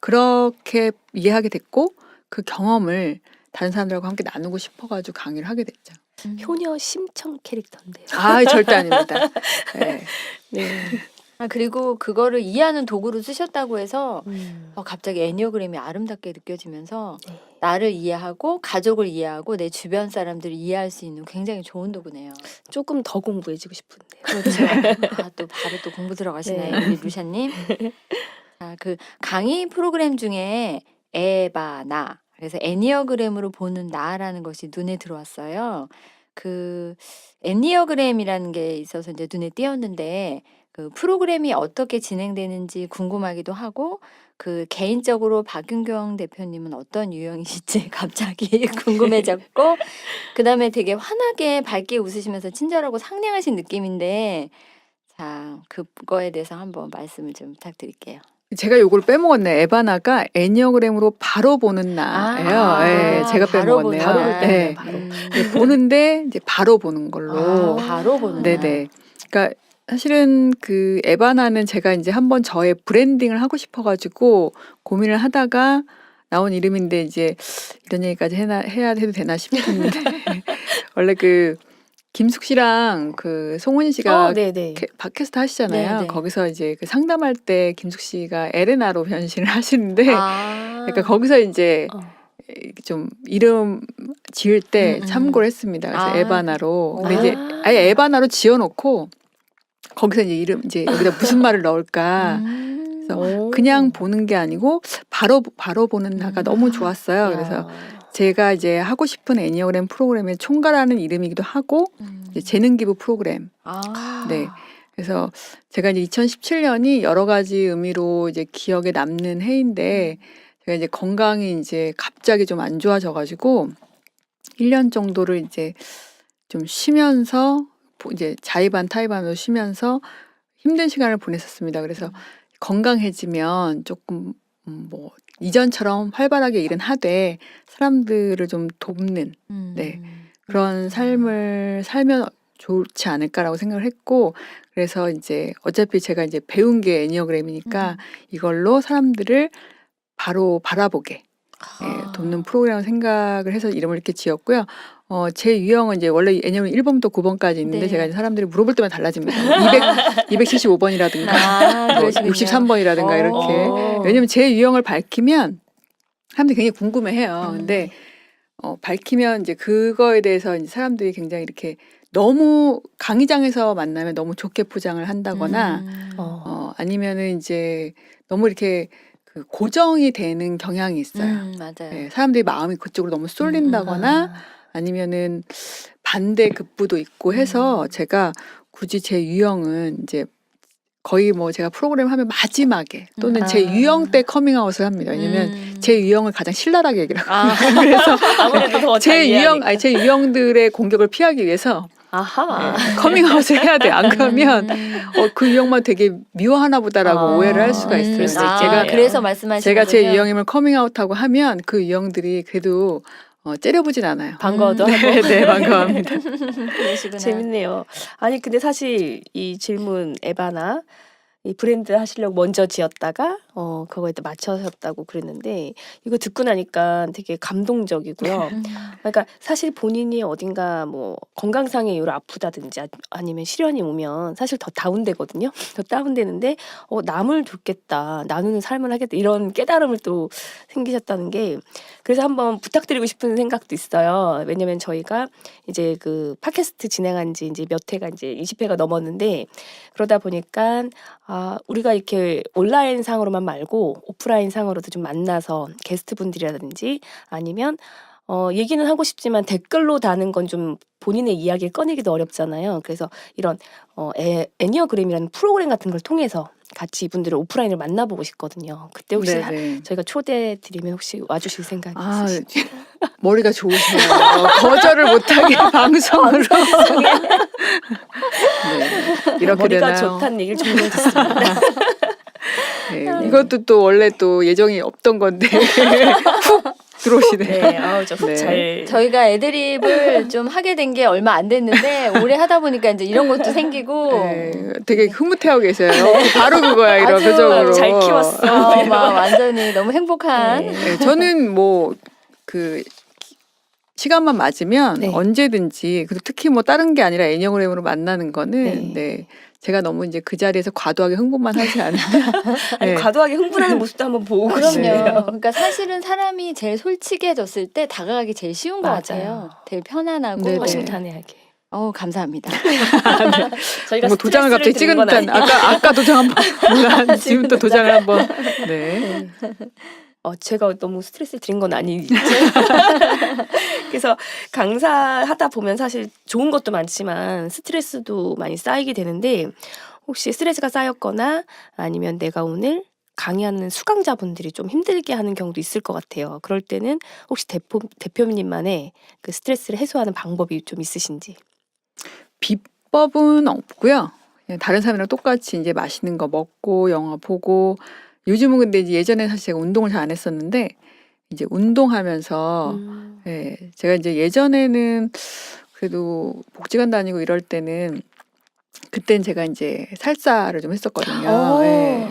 [SPEAKER 3] 그렇게 이해하게 됐고 그 경험을 다른 사람들하고 함께 나누고 싶어가지고 강의를 하게 됐죠.
[SPEAKER 1] 효녀 심청 캐릭터인데요.
[SPEAKER 3] 절대 아닙니다. 네.
[SPEAKER 1] 네.
[SPEAKER 2] 그리고 그거를 이해하는 도구로 쓰셨다고 해서
[SPEAKER 1] 음.
[SPEAKER 2] 갑자기 애니어그램이 아름답게 느껴지면서
[SPEAKER 1] 네.
[SPEAKER 2] 나를 이해하고 가족을 이해하고 내 주변 사람들을 이해할 수 있는 굉장히 좋은 도구네요.
[SPEAKER 1] 조금 더 공부해지고 싶은데.
[SPEAKER 2] 그렇죠. 또 바로 또 공부 들어가시나요,
[SPEAKER 1] 네.
[SPEAKER 2] 우리 루샤님? 그 강의 프로그램 중에 에바나 그래서 애니어그램으로 보는 나라는 것이 눈에 들어왔어요. 그 애니어그램이라는 게 있어서 이제 눈에 띄었는데 그 프로그램이 어떻게 진행되는지 궁금하기도 하고 그 개인적으로 박윤경 대표님은 어떤 유형이실지 갑자기 궁금해졌고 그다음에 되게 환하게 밝게 웃으시면서 친절하고 상냥하신 느낌인데 자, 그거에 대해서 한번 말씀을 좀 부탁드릴게요.
[SPEAKER 3] 제가 요걸 빼먹었네. 에바나가 애니어그램으로 바로 보는 나예요. 예, 제가
[SPEAKER 2] 바로
[SPEAKER 3] 빼먹었네요.
[SPEAKER 2] 보는
[SPEAKER 1] 바로 볼 때는
[SPEAKER 3] 예.
[SPEAKER 1] 바로.
[SPEAKER 3] 예, 보는데 이제 바로 보는 걸로.
[SPEAKER 2] 바로 보는
[SPEAKER 3] 네네. 그러니까 사실은 그 에바나는 제가 이제 한번 저의 브랜딩을 하고 싶어가지고 고민을 하다가 나온 이름인데 이제 이런 얘기까지 해도 되나 싶었는데 원래 그 김숙 씨랑 그 송은 씨가
[SPEAKER 1] 네네.
[SPEAKER 3] 팟캐스트 하시잖아요.
[SPEAKER 2] 네네.
[SPEAKER 3] 거기서 이제 그 상담할 때 김숙 씨가 에레나로 변신을 하시는데
[SPEAKER 2] 아.
[SPEAKER 3] 그러니까 거기서 이제
[SPEAKER 1] 어.
[SPEAKER 3] 좀 이름 지을 때
[SPEAKER 2] 음.
[SPEAKER 3] 참고를 했습니다. 그래서
[SPEAKER 2] 아,
[SPEAKER 3] 에바나로. 근데
[SPEAKER 2] 아.
[SPEAKER 3] 이제 아예 에바나로 지어놓고 거기서 이제 이름 이제 여기다 무슨 말을 넣을까. 그래서
[SPEAKER 1] 오.
[SPEAKER 3] 그냥 보는 게 아니고 바로 보는 나가 너무 좋았어요. 그래서
[SPEAKER 1] 야.
[SPEAKER 3] 제가 이제 하고 싶은 애니어그램 프로그램의 총괄하는 이름이기도 하고 이제 재능 기부 프로그램.
[SPEAKER 2] 아.
[SPEAKER 3] 네. 그래서 제가 이제 2017년이 여러 가지 의미로 이제 기억에 남는 해인데 제가 이제 건강이 이제 갑자기 좀 안 좋아져가지고 1년 정도를 이제 좀 쉬면서 이제 자의반 타의반으로 쉬면서 힘든 시간을 보냈었습니다. 그래서 건강해지면 조금 뭐 이전처럼 활발하게 일은 하되 사람들을 좀 돕는 네. 그런 삶을 살면 좋지 않을까라고 생각을 했고 그래서 이제 어차피 제가 이제 배운 게 애니어그램이니까 이걸로 사람들을 바로 바라보게 돕는 프로그램을 생각을 해서 이름을 이렇게 지었고요. 제 유형은 이제 원래 애니어그램 1번부터 9번까지 있는데
[SPEAKER 2] 네.
[SPEAKER 3] 제가 이제 사람들이 물어볼 때마다 달라집니다. 275번이라든가
[SPEAKER 2] 아,
[SPEAKER 3] 뭐
[SPEAKER 2] 그러시군요.
[SPEAKER 3] 63번이라든가 이렇게.
[SPEAKER 1] 어.
[SPEAKER 3] 왜냐면 제 유형을 밝히면 사람들이 굉장히 궁금해해요. 근데 밝히면 이제 그거에 대해서 이제 사람들이 굉장히 이렇게 너무 강의장에서 만나면 너무 좋게 포장을 한다거나 아니면은 이제 너무 이렇게 그 고정이 되는 경향이 있어요.
[SPEAKER 2] 맞아요.
[SPEAKER 3] 네, 사람들이 마음이 그쪽으로 너무 쏠린다거나 아니면은 반대 급부도 있고 해서 제가 굳이 제 유형은 이제 거의 뭐 제가 프로그램 하면 마지막에 또는 제 유형 때 커밍아웃을 합니다. 왜냐면 제 유형을 가장 신랄하게 얘기를 하거든요. 그래서
[SPEAKER 1] 아무래도 더
[SPEAKER 3] 제 유형,
[SPEAKER 1] 잘
[SPEAKER 3] 제 유형들의 공격을 피하기 위해서
[SPEAKER 1] 아하.
[SPEAKER 3] 커밍아웃을 해야 돼. 안 그러면 그 유형만 되게 미워하나 보다라고 오해를 할 수가 있어요.
[SPEAKER 1] 그럴 수
[SPEAKER 3] 근데
[SPEAKER 1] 있겠네요.
[SPEAKER 2] 그래서 말씀하시는
[SPEAKER 3] 제가 제 유형임을 커밍아웃하고 하면 그 유형들이 그래도 째려보진 않아요.
[SPEAKER 1] 반가워도 하고.
[SPEAKER 3] 네, 반가워합니다.
[SPEAKER 2] 그러시구나.
[SPEAKER 1] 재밌네요. 아니 근데 사실 이 질문 에바나 이 브랜드 하시려고 먼저 지었다가 그거에 맞춰셨다고 그랬는데 이거 듣고 나니까 되게 감동적이고요. 그러니까 사실 본인이 어딘가 뭐 건강상의 이유로 아프다든지 아니면 시련이 오면 사실 더 다운되거든요. 더 다운되는데 남을 돕겠다, 나누는 삶을 하겠다 이런 깨달음을 또 생기셨다는 게 그래서 한번 부탁드리고 싶은 생각도 있어요. 왜냐면 저희가 이제 그 팟캐스트 진행한 지 이제 몇 회가 이제 20회가 넘었는데 그러다 보니까 우리가 이렇게 온라인 상으로만 말고 오프라인 상으로도 좀 만나서 게스트 분들이라든지 아니면 얘기는 하고 싶지만 댓글로 다는 건 좀 본인의 이야기를 꺼내기도 어렵잖아요. 그래서 이런 애니어그램이라는 프로그램 같은 걸 통해서 같이 이분들을 오프라인을 만나보고 싶거든요. 그때 혹시 저희가 초대 드리면 혹시 와주실 생각이 있으시죠?
[SPEAKER 3] 머리가 좋으세요. 거절을 못하게 방송으로. 네, 이렇게
[SPEAKER 1] 머리가
[SPEAKER 3] 되나요?
[SPEAKER 1] 좋다는 얘기를 종종 듣습니다.
[SPEAKER 3] 네, 이것도 또 원래 또 예정이 없던 건데 훅 들어오시네요.
[SPEAKER 1] 네, 저
[SPEAKER 3] 네.
[SPEAKER 1] 잘.
[SPEAKER 2] 저희가 애드립을 좀 하게 된 게 얼마 안 됐는데 오래 하다 보니까 이제 이런 것도 생기고
[SPEAKER 3] 네, 되게 흐뭇해하고 계세요. 바로 그거야 이런
[SPEAKER 2] 아주
[SPEAKER 3] 표정으로.
[SPEAKER 1] 잘 키웠어.
[SPEAKER 2] 막 완전히 너무 행복한.
[SPEAKER 3] 네, 저는 뭐 그 시간만 맞으면
[SPEAKER 1] 네.
[SPEAKER 3] 언제든지 그리고 특히 뭐 다른 게 아니라 애니어그램으로 만나는 거는
[SPEAKER 1] 네.
[SPEAKER 3] 네, 제가 너무 이제 그 자리에서 과도하게 흥분만 하지 않으면
[SPEAKER 1] 아니,
[SPEAKER 3] 네.
[SPEAKER 1] 과도하게 흥분하는 모습도 한번 보고
[SPEAKER 2] 그럼요.
[SPEAKER 1] 싶네요.
[SPEAKER 2] 그러니까 사실은 사람이 제일 솔직해졌을 때 다가가기 제일 쉬운 것
[SPEAKER 1] 맞아요.
[SPEAKER 2] 같아요. 제일 편안하고.
[SPEAKER 3] 네네.
[SPEAKER 1] 허심탄회하게.
[SPEAKER 2] 감사합니다.
[SPEAKER 1] 저희가
[SPEAKER 3] 뭐 도장을 갑자기 찍은
[SPEAKER 1] 건
[SPEAKER 3] 듯한 아까 도장 한번 뭔가 지금 또 도장을 한번 네.
[SPEAKER 1] 제가 너무 스트레스를 드린 건 아니죠. 그래서 강사하다 보면 사실 좋은 것도 많지만 스트레스도 많이 쌓이게 되는데 혹시 스트레스가 쌓였거나 아니면 내가 오늘 강의하는 수강자분들이 좀 힘들게 하는 경우도 있을 것 같아요. 그럴 때는 혹시 대표님만의 그 스트레스를 해소하는 방법이 좀 있으신지.
[SPEAKER 3] 비법은 없고요. 그냥 다른 사람이랑 똑같이 이제 맛있는 거 먹고 영화 보고 요즘은 근데 이제 예전에 사실 제가 운동을 잘 안 했었는데 이제 운동하면서 예, 제가 이제 예전에는 그래도 복지관 다니고 이럴 때는 그땐 제가 이제 살사를 좀 했었거든요. 예.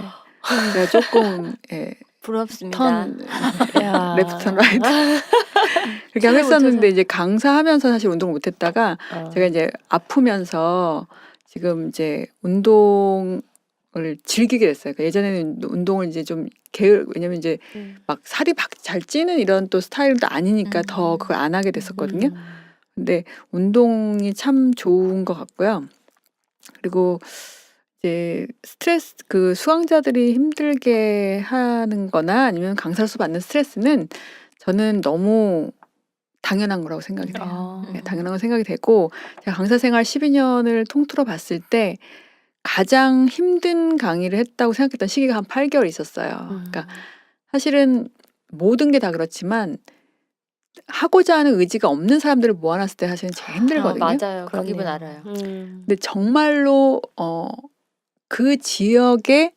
[SPEAKER 3] 제가 조금
[SPEAKER 2] 부럽습니다.
[SPEAKER 3] 턴
[SPEAKER 1] 야.
[SPEAKER 3] 레프트 턴 라이트 그렇게 하고 했었는데 이제 강사하면서 사실 운동을 못했다가 제가 이제 아프면서 지금 이제 운동을 즐기게 됐어요. 그러니까 예전에는 운동을 이제 좀 왜냐면 이제 막 살이 잘 찌는 이런 또 스타일도 아니니까 더 그걸 안 하게 됐었거든요. 근데 운동이 참 좋은 것 같고요. 그리고 이제 스트레스 그 수강자들이 힘들게 하는 거나 아니면 강사로서 받는 스트레스는 저는 너무 당연한 거라고 생각이 돼요. 네, 당연한 거 생각이 되고 제가 강사 생활 12년을 통틀어 봤을 때 가장 힘든 강의를 했다고 생각했던 시기가 한 8개월 있었어요. 그러니까 사실은 모든 게 다 그렇지만 하고자 하는 의지가 없는 사람들을 모아놨을 때 사실은 제일 힘들거든요.
[SPEAKER 2] 맞아요. 그 기분 알아요.
[SPEAKER 3] 근데 정말로 그 지역에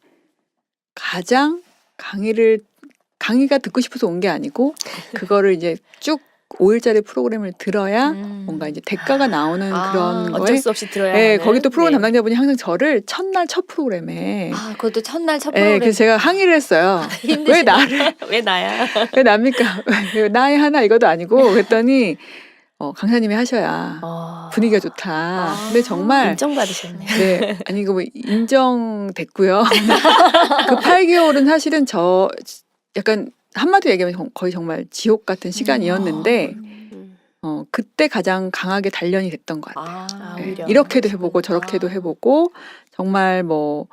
[SPEAKER 3] 가장 강의가 듣고 싶어서 온 게 아니고 그거를 이제 쭉 5일짜리 프로그램을 들어야 뭔가 이제 대가가 나오는 그런 거에
[SPEAKER 1] 어쩔 수 없이 들어야
[SPEAKER 3] 네,
[SPEAKER 1] 하는.
[SPEAKER 3] 거기 또 프로그램 담당자분이 항상 저를 첫날 첫 프로그램에
[SPEAKER 2] 그것도 첫날 첫
[SPEAKER 3] 네,
[SPEAKER 2] 프로그램.
[SPEAKER 3] 그래서 제가 항의를 했어요. 왜 나를
[SPEAKER 1] 왜 나야?
[SPEAKER 3] 왜 납니까? 왜 나의 하나 이것도 아니고 그랬더니 강사님이 하셔야 분위기가 좋다. 근데 정말
[SPEAKER 1] 인정받으셨네요.
[SPEAKER 3] 네, 아니 이거 뭐 인정됐고요. 그 8개월은 사실은 저 약간 한마디로 얘기하면 거의 정말 지옥 같은 시간이었는데 그때 가장 강하게 단련이 됐던 것 같아요. 네,
[SPEAKER 1] 오히려.
[SPEAKER 3] 이렇게도 해보고 저렇게도 해보고 정말 뭐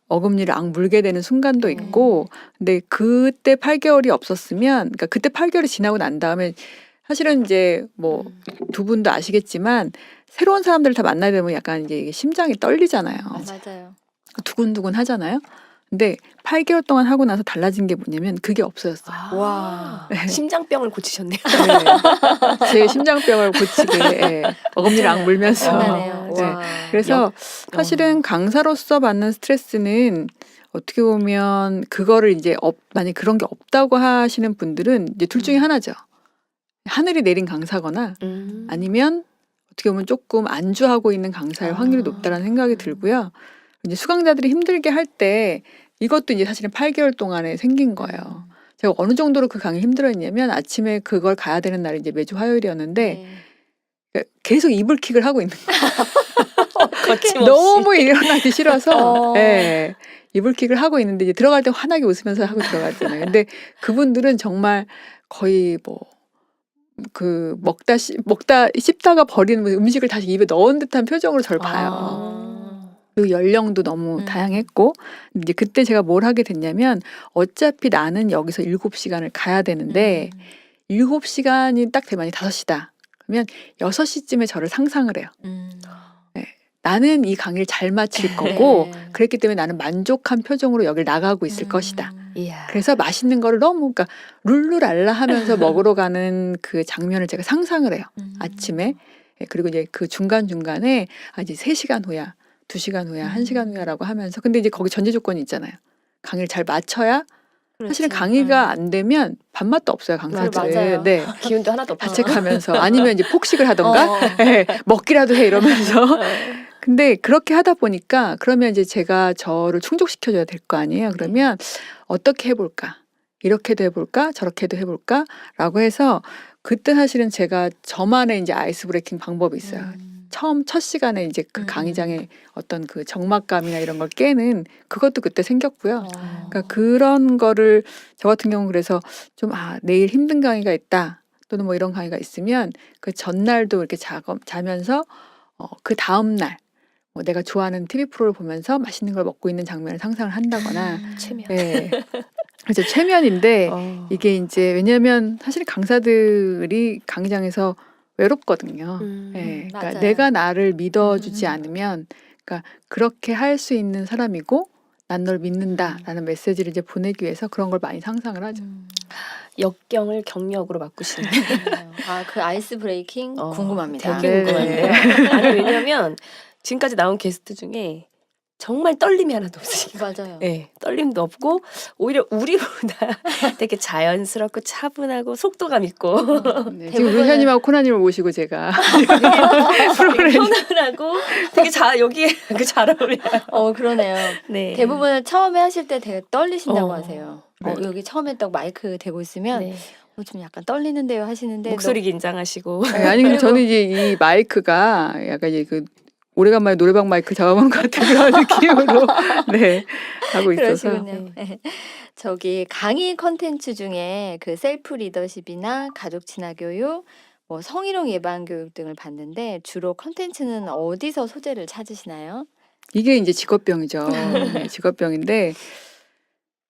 [SPEAKER 3] 어금니를 악물게 되는 순간도 있고 근데 그때 8개월이 없었으면 그러니까 그때 8개월이 지나고 난 다음에 사실은 이제 뭐 두 분도 아시겠지만 새로운 사람들을 다 만나야 되면 약간 이제 이게 심장이 떨리잖아요.
[SPEAKER 2] 맞아요.
[SPEAKER 3] 두근두근 하잖아요. 근데 8개월 동안 하고 나서 달라진 게 뭐냐면 그게 없어졌어요.
[SPEAKER 2] 와.
[SPEAKER 1] 심장병을 고치셨네요.
[SPEAKER 3] 네. 제 심장병을 고치게 어금니를 악물면서
[SPEAKER 2] 엄청나네요.
[SPEAKER 3] 네.
[SPEAKER 2] 와.
[SPEAKER 3] 그래서 사실은 강사로서 받는 스트레스는 어떻게 보면 그거를 이제 만약 그런 게 없다고 하시는 분들은 이제 둘 중에 하나죠. 하늘이 내린 강사거나 아니면 어떻게 보면 조금 안주하고 있는 강사일 확률이 높다라는 생각이 들고요. 이제 수강자들이 힘들게 할 때 이것도 이제 사실은 8개월 동안에 생긴 거예요. 제가 어느 정도로 그 강의 힘들었냐면 아침에 그걸 가야 되는 날이 이제 매주 화요일이었는데 계속 이불킥을 하고 있는 거예요.
[SPEAKER 1] 거침없이.
[SPEAKER 3] 너무 일어나기 싫어서 네, 이불킥을 하고 있는데 이제 들어갈 때 환하게 웃으면서 하고 들어갔잖아요. 근데 그분들은 정말 거의 뭐 그 먹다 씹다가 버리는 음식을 다시 입에 넣은 듯한 표정으로 저를 봐요. 그 연령도 너무 다양했고 근데 이제 그때 제가 뭘 하게 됐냐면 어차피 나는 여기서 7시간을 가야 되는데 7시간이 딱 되면 5시다. 그러면 6시쯤에 저를 상상을 해요. 네. 나는 이 강의를 잘 마칠 거고 그랬기 때문에 나는 만족한 표정으로 여길 나가고 있을 것이다.
[SPEAKER 1] 이야.
[SPEAKER 3] 그래서 맛있는 거를 너무 그러니까 룰루랄라 하면서 먹으러 가는 그 장면을 제가 상상을 해요. 아침에. 그리고 이제 그 중간중간에 이제 3시간 후야, 2시간 후야, 1시간 후야라고 하면서 근데 이제 거기 전제 조건이 있잖아요. 강의를 잘 마쳐야 사실은 강의가 안 되면 밥맛도 없어요, 강사들은.
[SPEAKER 2] 맞아요.
[SPEAKER 3] 네.
[SPEAKER 1] 기운도 하나도 없어.
[SPEAKER 3] 자책하면서 아니면 이제 폭식을 하던가 네, 먹기라도 해 이러면서 근데 그렇게 하다 보니까 그러면 이제 제가 저를 충족시켜줘야 될 거 아니에요. 그러면 어떻게 해볼까? 이렇게도 해볼까? 저렇게도 해볼까? 라고 해서 그때 사실은 제가 저만의 이제 아이스 브레이킹 방법이 있어요. 처음 첫 시간에 이제 그
[SPEAKER 2] 음,
[SPEAKER 3] 강의장의 어떤 그 적막감이나 이런 걸 깨는 그것도 그때 생겼고요.
[SPEAKER 2] 어.
[SPEAKER 3] 그러니까 그런 거를 저 같은 경우 그래서 좀 내일 힘든 강의가 있다 또는 뭐 이런 강의가 있으면 그 전날도 이렇게 자면서 그 다음 날 뭐 내가 좋아하는 TV 프로를 보면서 맛있는 걸 먹고 있는 장면을 상상을 한다거나
[SPEAKER 1] 체면.
[SPEAKER 3] 네. 그래서 최면인데 이게 이제 왜냐하면 사실 강사들이 강의장에서 외롭거든요. 예, 그러니까
[SPEAKER 2] 맞아요.
[SPEAKER 3] 내가 나를 믿어주지
[SPEAKER 2] 음.
[SPEAKER 3] 않으면, 그러니까 그렇게 할 수 있는 사람이고 난 널 믿는다라는 메시지를 이제 보내기 위해서 그런 걸 많이 상상을 하죠.
[SPEAKER 1] 역경을 경력으로 바꾸시는.
[SPEAKER 2] 그 아이스 브레이킹 궁금합니다.
[SPEAKER 1] 되게
[SPEAKER 3] 네,
[SPEAKER 1] 궁금한데요. 아니 왜냐면 지금까지 나온 게스트 중에 정말 떨림이 하나도 없으시고.
[SPEAKER 2] 맞아요.
[SPEAKER 1] 네, 떨림도 없고 오히려 우리보다 되게 자연스럽고 차분하고 속도감 있고
[SPEAKER 3] 네, 지금 루샤님하고 코나님을 모시고 제가
[SPEAKER 1] 되게 편안하고 되게 여기에 잘 어울려요.
[SPEAKER 2] 그러네요.
[SPEAKER 1] 네.
[SPEAKER 2] 대부분 처음에 하실 때 되게 떨리신다고
[SPEAKER 1] 어.
[SPEAKER 2] 하세요.
[SPEAKER 3] 네.
[SPEAKER 2] 여기 처음에 딱 마이크 대고 있으면
[SPEAKER 1] 네.
[SPEAKER 2] 좀 약간 떨리는데요 하시는데
[SPEAKER 1] 목소리 긴장하시고.
[SPEAKER 3] 네, 아니 근데 저는 이제 이 마이크가 약간 이제 그 오래간만에 노래방 마이크 잡아본 것 같은 그런 느낌으로 네 하고 있어서.
[SPEAKER 2] 그러시군요. 네. 저기 강의 컨텐츠 중에 그 셀프 리더십이나 가족 친화 교육, 뭐 성희롱 예방 교육 등을 봤는데 주로 컨텐츠는 어디서 소재를 찾으시나요?
[SPEAKER 3] 이게 이제 직업병이죠. 네, 직업병인데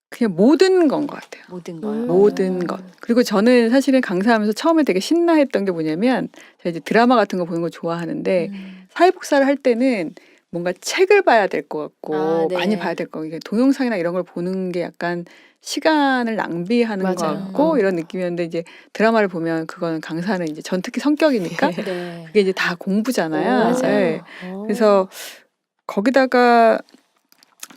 [SPEAKER 3] 그냥 모든 건 것 같아요.
[SPEAKER 2] 모든 거요.
[SPEAKER 3] 모든 것. 그리고 저는 사실은 강사하면서 처음에 되게 신나했던 게 뭐냐면 제가 이제 드라마 같은 거 보는 거 좋아하는데 사회복사를 할 때는 뭔가 책을 봐야 될 것 같고
[SPEAKER 2] 네.
[SPEAKER 3] 많이 봐야 될 거 같고 동영상이나 이런 걸 보는 게 약간 시간을 낭비하는 것
[SPEAKER 1] 맞아요.
[SPEAKER 3] 같고 이런 느낌이었는데 이제 드라마를 보면 그거는 강사는 이제 전 특히 성격이니까
[SPEAKER 2] 네.
[SPEAKER 3] 그게 이제 다 공부잖아요.
[SPEAKER 1] 맞아요.
[SPEAKER 3] 네. 그래서 거기다가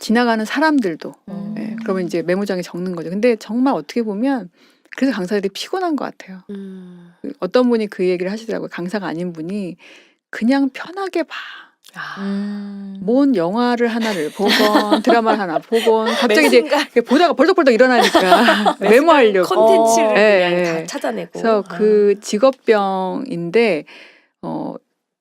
[SPEAKER 3] 지나가는 사람들도 네, 그러면 이제 메모장에 적는 거죠. 근데 정말 어떻게 보면 그래서 강사들이 피곤한 것 같아요. 어떤 분이 그 얘기를 하시더라고요. 강사가 아닌 분이 그냥 편하게 봐. 뭔 영화를 하나를 보건 드라마를 하나 보건 갑자기 이제 보다가 벌떡벌떡 일어나니까 메모하려고
[SPEAKER 1] 컨텐츠를
[SPEAKER 3] 네,
[SPEAKER 1] 그냥
[SPEAKER 3] 네.
[SPEAKER 1] 다 찾아내고.
[SPEAKER 3] 그래서 그 직업병인데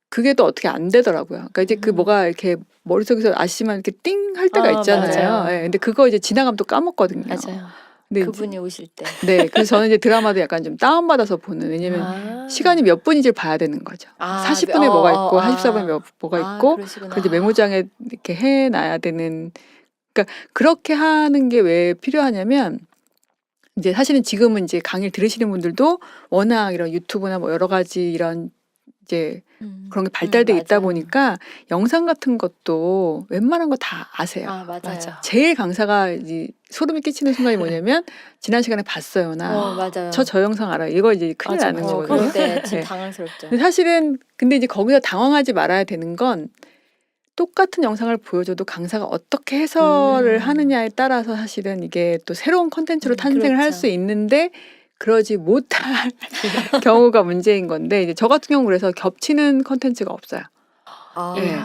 [SPEAKER 3] 그게 또 어떻게 안 되더라고요. 그러니까 이제 그 뭐가 이렇게 머릿속에서 아시면 이렇게 띵 할 때가 있잖아요.
[SPEAKER 1] 맞아요.
[SPEAKER 3] 네, 근데 그거 이제 지나가면 또 까먹거든요.
[SPEAKER 1] 맞아요.
[SPEAKER 3] 근데
[SPEAKER 2] 그분이 오실 때.
[SPEAKER 3] 네, 그래서 저는 이제 드라마도 약간 좀 다운받아서 보는, 왜냐면 시간이 몇 분인지를 봐야 되는 거죠. 40분에 뭐가 있고 44분에 뭐가 있고
[SPEAKER 2] 그러시구나.
[SPEAKER 3] 그래서 메모장에 이렇게 해놔야 되는. 그러니까 그렇게 하는 게 왜 필요하냐면 이제 사실은 지금은 이제 강의를 들으시는 분들도 워낙 이런 유튜브나 뭐 여러 가지 이런 이제 그런 게 발달돼 있다
[SPEAKER 2] 맞아요.
[SPEAKER 3] 보니까 영상 같은 것도 웬만한 거 다 아세요.
[SPEAKER 2] 맞아요.
[SPEAKER 1] 맞아.
[SPEAKER 3] 제일 강사가 이제 소름이 끼치는 순간이 뭐냐면 지난 시간에 봤어요나
[SPEAKER 2] 맞아요.
[SPEAKER 3] 저 영상 알아요. 이거 이제 큰일
[SPEAKER 1] 맞아,
[SPEAKER 3] 나는
[SPEAKER 1] 맞아.
[SPEAKER 3] 거거든요.
[SPEAKER 2] 그럴 때 진짜
[SPEAKER 3] 네.
[SPEAKER 2] 당황스럽죠.
[SPEAKER 3] 근데 사실은 근데 이제 거기서 당황하지 말아야 되는 건 똑같은 영상을 보여줘도 강사가 어떻게 해설을 하느냐에 따라서 사실은 이게 또 새로운 콘텐츠로 탄생을 할
[SPEAKER 2] 그렇죠.
[SPEAKER 3] 수 있는데 그러지 못할 경우가 문제인 건데 이제 저 같은 경우 그래서 겹치는 콘텐츠가 없어요. 네.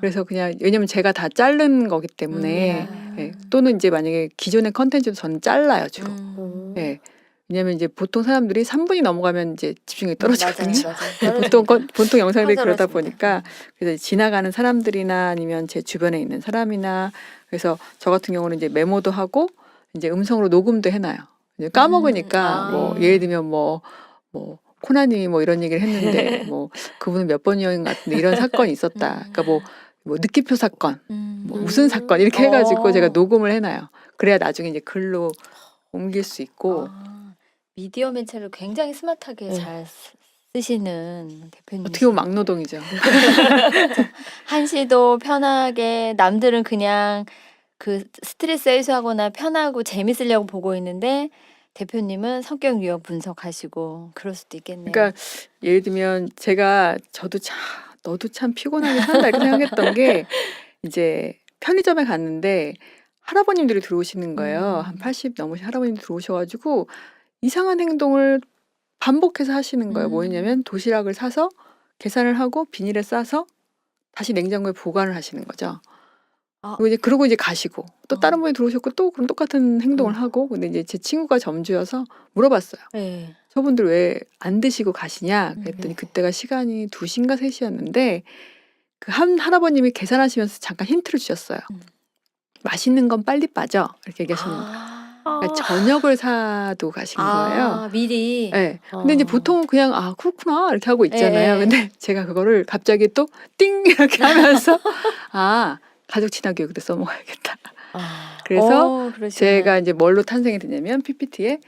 [SPEAKER 3] 그래서 그냥 왜냐면 제가 다 자른 거기 때문에 네. 또는 이제 만약에 기존의 컨텐츠도 저는 잘라요 주로. 네. 왜냐면 이제 보통 사람들이 3분이 넘어가면 이제 집중력이 떨어지거든요. 보통 영상들이 그러다 보니까 그래서 지나가는 사람들이나 아니면 제 주변에 있는 사람이나 그래서 저 같은 경우는 이제 메모도 하고 이제 음성으로 녹음도 해놔요. 이제 까먹으니까 뭐 예를 들면 뭐 코나님이 뭐 이런 얘기를 했는데 뭐 그분은 몇 번 여행 같은데 이런 사건이 있었다. 그러니까 뭐 느낌표 사건, 뭐 무슨 사건 이렇게 해가지고 제가 녹음을 해놔요. 그래야 나중에 이제 글로 옮길 수 있고.
[SPEAKER 2] 미디어 매체를 굉장히 스마트하게 잘 쓰시는 대표님.
[SPEAKER 3] 어떻게 보면 막노동이죠.
[SPEAKER 2] 한시도 편하게 남들은 그냥 그 스트레스 해소하거나 편하고 재밌으려고 보고 있는데 대표님은 성격 유형 분석하시고 그럴 수도 있겠네요.
[SPEAKER 3] 그러니까 예를 들면 저도 너도 참 피곤하게 산다 이렇게 생각했던 게 이제 편의점에 갔는데 할아버님들이 들어오시는 거예요. 한 80 넘으신 할아버님들 들어오셔가지고 이상한 행동을 반복해서 하시는 거예요. 뭐냐면 도시락을 사서 계산을 하고 비닐에 싸서 다시 냉장고에 보관을 하시는 거죠. 그리고 이제 그러고 이제 가시고 또
[SPEAKER 2] 어.
[SPEAKER 3] 다른 분이 들어오셨고 또 그럼 똑같은 행동을 하고 근데 이제 제 친구가 점주여서 물어봤어요.
[SPEAKER 2] 네.
[SPEAKER 3] 저분들 왜 안 드시고 가시냐? 그랬더니 그때가 시간이 2시인가 3시였는데 그 한 할아버님이 계산하시면서 잠깐 힌트를 주셨어요. 맛있는 건 빨리 빠져 이렇게 얘기하시는 거예요. 그러니까 저녁을 사도 가신 거예요.
[SPEAKER 2] 미리.
[SPEAKER 3] 네. 근데 이제 보통은 그냥 아 그렇구나 이렇게 하고 있잖아요.
[SPEAKER 2] 예, 예.
[SPEAKER 3] 근데 제가 그거를 갑자기 또 띵 이렇게 하면서 아 가족 친화 교육도 써먹어야겠다. 그래서
[SPEAKER 2] 그러시구나.
[SPEAKER 3] 제가 이제 뭘로 탄생이 됐냐면 PPT에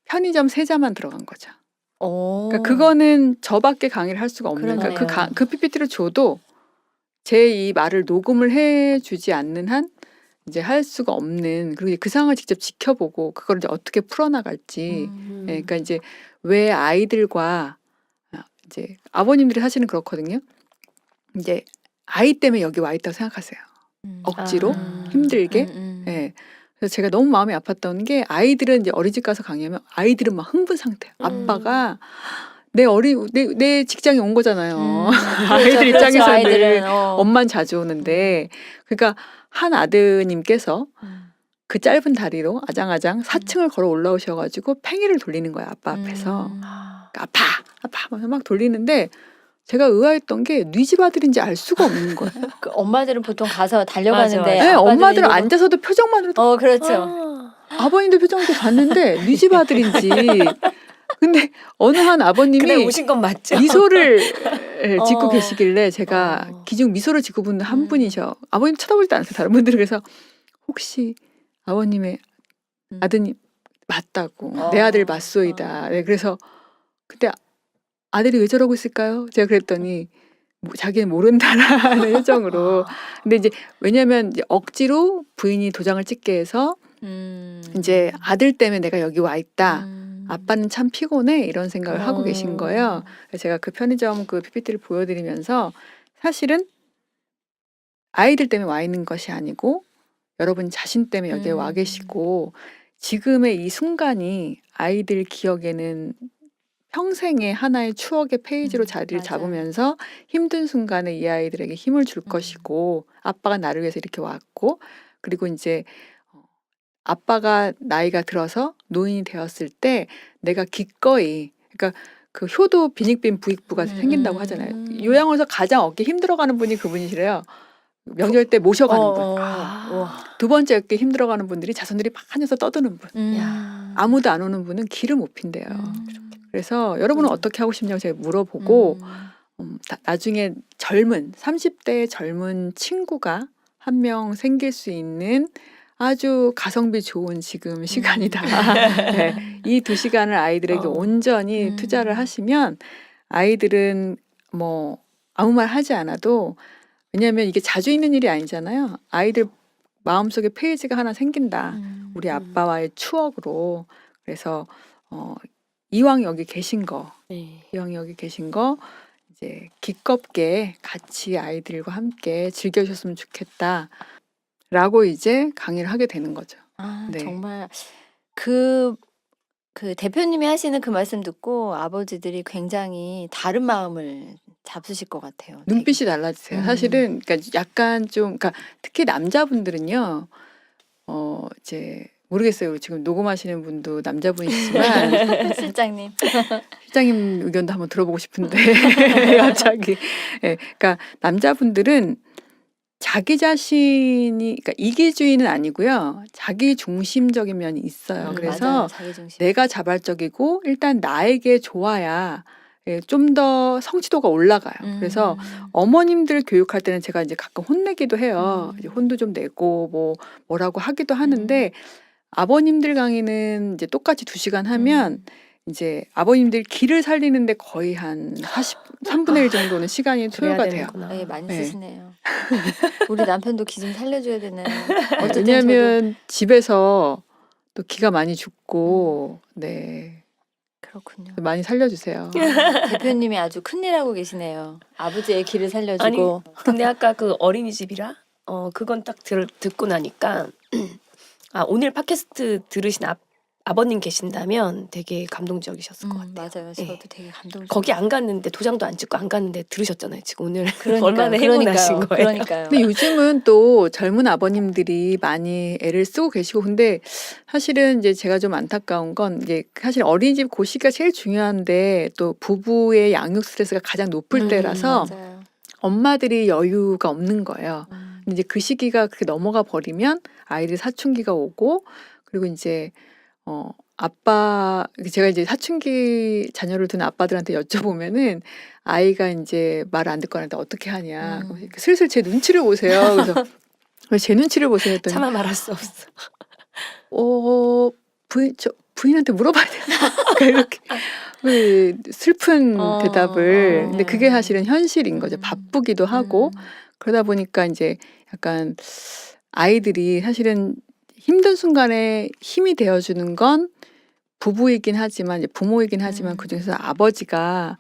[SPEAKER 3] 편의점 세자만 들어간 거죠. 그러니까 그거는 저밖에 강의를 할 수가 없는
[SPEAKER 2] 그러네요.
[SPEAKER 3] 그러니까 그 PPT를 줘도 제 이 말을 녹음을 해주지 않는 한 이제 할 수가 없는 그리고 그 상황을 직접 지켜보고 그걸 이제 어떻게 풀어나갈지 예, 그러니까 이제 왜 아이들과 이제 아버님들이 사실은 그렇거든요. 이제 아이 때문에 여기 와 있다고 생각하세요. 억지로 힘들게. 예. 그래서 제가 너무 마음이 아팠던 게 아이들은 이제 어린이집 가서 강의하면 아이들은 막 흥분 상태야. 아빠가 내 직장에 온 거잖아요. 아이들 입장에서는
[SPEAKER 2] 아이들은,
[SPEAKER 3] 엄만 자주 오는데 그러니까 한 아드님께서 그 짧은 다리로 아장아장 4층을 걸어 올라오셔가지고 팽이를 돌리는 거야 아빠 앞에서. 그러니까 아파 막 돌리는데 제가 의아했던 게 네 집 아들인지 알 수가 없는 거예요.
[SPEAKER 2] 그 엄마들은 보통 가서 달려가는데
[SPEAKER 1] 맞아.
[SPEAKER 3] 네,
[SPEAKER 2] 아빠들은
[SPEAKER 3] 엄마들은
[SPEAKER 2] 이러고-
[SPEAKER 3] 앉아서도 표정만으로도
[SPEAKER 2] 그렇죠.
[SPEAKER 3] 아버님들 표정도 봤는데 네 집 아들인지. 근데 어느 한
[SPEAKER 1] 그날
[SPEAKER 3] 아버님이
[SPEAKER 1] 오신 건 맞죠?
[SPEAKER 3] 미소를 짓고
[SPEAKER 2] 어.
[SPEAKER 3] 계시길래 제가 기중 미소를 짓고 보는 한 분이셔. 아버님 쳐다보지도 않으세요. 다른 분들은. 그래서 혹시 아버님의 아드님 맞다고 내 아들 맞소이다. 네, 그래서 그때 아들이 왜 저러고 있을까요? 제가 그랬더니 자기는 모른다라는 표정으로. 근데 이제 왜냐하면 이제 억지로 부인이 도장을 찍게 해서 이제 아들 때문에 내가 여기 와 있다. 아빠는 참 피곤해 이런 생각을 하고 계신 거예요. 그래서 제가 그 편의점 그 PPT를 보여드리면서 사실은 아이들 때문에 와 있는 것이 아니고 여러분 자신 때문에 여기에 와 계시고 지금의 이 순간이 아이들 기억에는 평생의 하나의 추억의 페이지로 자리를
[SPEAKER 2] 맞아요.
[SPEAKER 3] 잡으면서 힘든 순간에 이 아이들에게 힘을 줄 것이고 아빠가 나를 위해서 이렇게 왔고 그리고 이제 아빠가 나이가 들어서 노인이 되었을 때 내가 기꺼이 그러니까 그 효도 빈익빈 부익부가 생긴다고 하잖아요. 요양원에서 가장 얻기 힘들어가는 분이 그분이시래요. 명절 때 모셔가는 분. 두 번째 얻기 힘들어가는 분들이 자손들이 많아서 떠드는 분. 아무도 안 오는 분은 길을 못 핀대요. 그래서 여러분은 어떻게 하고 싶냐고 제가 물어보고 나중에 젊은 30대의 젊은 친구가 한 명 생길 수 있는 아주 가성비 좋은 지금 시간이다. 네. 이 2시간을 아이들에게 온전히 투자를 하시면 아이들은 뭐 아무 말 하지 않아도 왜냐하면 이게 자주 있는 일이 아니잖아요. 아이들 마음속에 페이지가 하나 생긴다. 우리 아빠와의 추억으로. 그래서 이왕 여기 계신 거 이제 기껍게 같이 아이들과 함께 즐겨주셨으면 좋겠다. 라고 이제 강의를 하게 되는 거죠. 네.
[SPEAKER 2] 정말 그 대표님이 하시는 그 말씀 듣고 아버지들이 굉장히 다른 마음을 잡수실 것 같아요.
[SPEAKER 3] 눈빛이 달라지세요. 사실은 그러니까 약간 좀 그러니까 특히 남자분들은요. 이제 모르겠어요. 지금 녹음하시는 분도 남자분이시지만
[SPEAKER 2] 실장님.
[SPEAKER 3] 실장님 의견도 한번 들어보고 싶은데 갑자기 그러니까 남자분들은 자기 자신이 그러니까 이기주의는 아니고요. 자기 중심적인 면이 있어요. 그래서
[SPEAKER 2] 맞아요. 자기중심.
[SPEAKER 3] 내가 자발적이고 일단 나에게 좋아야 좀 더 성취도가 올라가요. 그래서 어머님들 교육할 때는 제가 이제 가끔 혼내기도 해요. 이제 혼도 좀 내고 뭐라고 하기도 하는데 아버님들 강의는 이제 똑같이 2시간 하면 이제 아버님들 기를 살리는데 거의 한 3분의 1 정도는 시간이 소요가 돼요.
[SPEAKER 2] 많이
[SPEAKER 3] 네.
[SPEAKER 2] 쓰시네요. 우리 남편도 기 좀 살려줘야 되네. 어쨌든
[SPEAKER 3] 왜냐하면 집에서 또 기가 많이 죽고 네
[SPEAKER 2] 그렇군요.
[SPEAKER 3] 많이 살려주세요.
[SPEAKER 2] 대표님이 아주 큰일하고 계시네요. 아버지의 기를 살려주고.
[SPEAKER 1] 근데 아까 그 어린이집이라 그건 딱 듣고 나니까 오늘 팟캐스트 들으신 아버님 계신다면 되게 감동적이셨을 것 같아요.
[SPEAKER 2] 맞아요.
[SPEAKER 1] 예.
[SPEAKER 2] 저도 되게 감동.
[SPEAKER 1] 거기 안 갔는데 도장도 안 찍고 안 갔는데 들으셨잖아요. 지금 오늘
[SPEAKER 2] 그러니까요.
[SPEAKER 1] 얼마나 행운하신 거예요.
[SPEAKER 2] 그러니까요.
[SPEAKER 3] 근데 요즘은 또 젊은 아버님들이 많이 애를 쓰고 계시고 근데 사실은 이제 제가 좀 안타까운 건 이제 사실 어린이집 그 시기가 제일 중요한데 또 부부의 양육 스트레스가 가장 높을 때라서
[SPEAKER 2] 맞아요.
[SPEAKER 3] 엄마들이 여유가 없는 거예요.
[SPEAKER 2] 음.
[SPEAKER 3] 근데 이제 그 시기가 그렇게 넘어가 버리면 아이들 사춘기가 오고 그리고 이제 아빠 제가 이제 사춘기 자녀를 둔 아빠들한테 여쭤보면은 아이가 이제 말을 안 듣고 하는데 어떻게 하냐. 그럼 슬슬 제 눈치를 보세요. 그래서 왜 제 눈치를 보세요 했더니
[SPEAKER 1] 차마 말할 수 없어.
[SPEAKER 3] 부인한테 물어봐야 되나? 그러니까 이렇게 그 슬픈 대답을. 근데 그게 사실은 현실인 거죠. 바쁘기도 하고 그러다 보니까 이제 약간 아이들이 사실은 힘든 순간에 힘이 되어주는 건 부부이긴 하지만 이제 부모이긴 하지만 그중에서 아버지가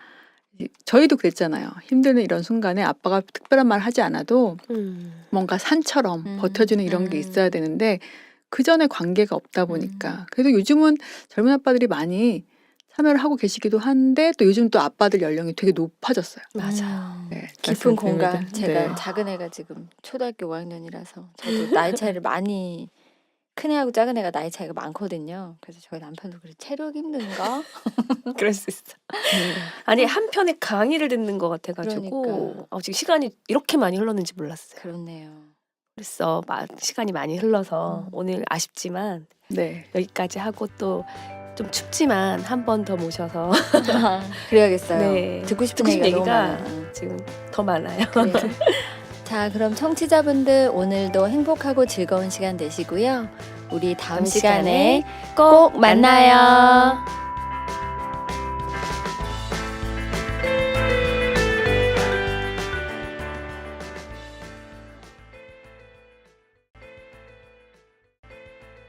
[SPEAKER 3] 저희도 그랬잖아요. 힘든 이런 순간에 아빠가 특별한 말 하지 않아도 뭔가 산처럼 버텨주는 이런 게 있어야 되는데 그 전에 관계가 없다 보니까 그래도 요즘은 젊은 아빠들이 많이 참여를 하고 계시기도 한데 또 요즘 또 아빠들 연령이 되게 높아졌어요.
[SPEAKER 1] 맞아요.
[SPEAKER 3] 네,
[SPEAKER 2] 깊은 공감.
[SPEAKER 3] 말씀드리면.
[SPEAKER 2] 제가
[SPEAKER 3] 네.
[SPEAKER 2] 작은 애가 지금 초등학교 5학년이라서 저도 나이 차이를 많이 큰 애하고 작은 애가 나이 차이가 많거든요. 그래서 저희 남편도 그래 체력 힘든가?
[SPEAKER 1] 그럴 수 있어.
[SPEAKER 3] 네.
[SPEAKER 1] 아니 한편의 강의를 듣는 것 같아가지고
[SPEAKER 2] 그러니까.
[SPEAKER 1] 지금 시간이 이렇게 많이 흘렀는지 몰랐어요.
[SPEAKER 2] 그렇네요.
[SPEAKER 1] 그래서 시간이 많이 흘러서 오늘 아쉽지만
[SPEAKER 3] 네.
[SPEAKER 1] 여기까지 하고 또 좀 춥지만 한 번 더 모셔서
[SPEAKER 2] 그래야겠어요.
[SPEAKER 1] 네.
[SPEAKER 2] 듣고 싶은
[SPEAKER 1] 듣고 싶은
[SPEAKER 2] 얘기가 너무
[SPEAKER 1] 얘기가
[SPEAKER 2] 많아요.
[SPEAKER 1] 지금 더 많아요.
[SPEAKER 2] 그래요. 자, 그럼 청취자분들 오늘도 행복하고 즐거운 시간 되시고요. 우리 다음 시간에 꼭 만나요.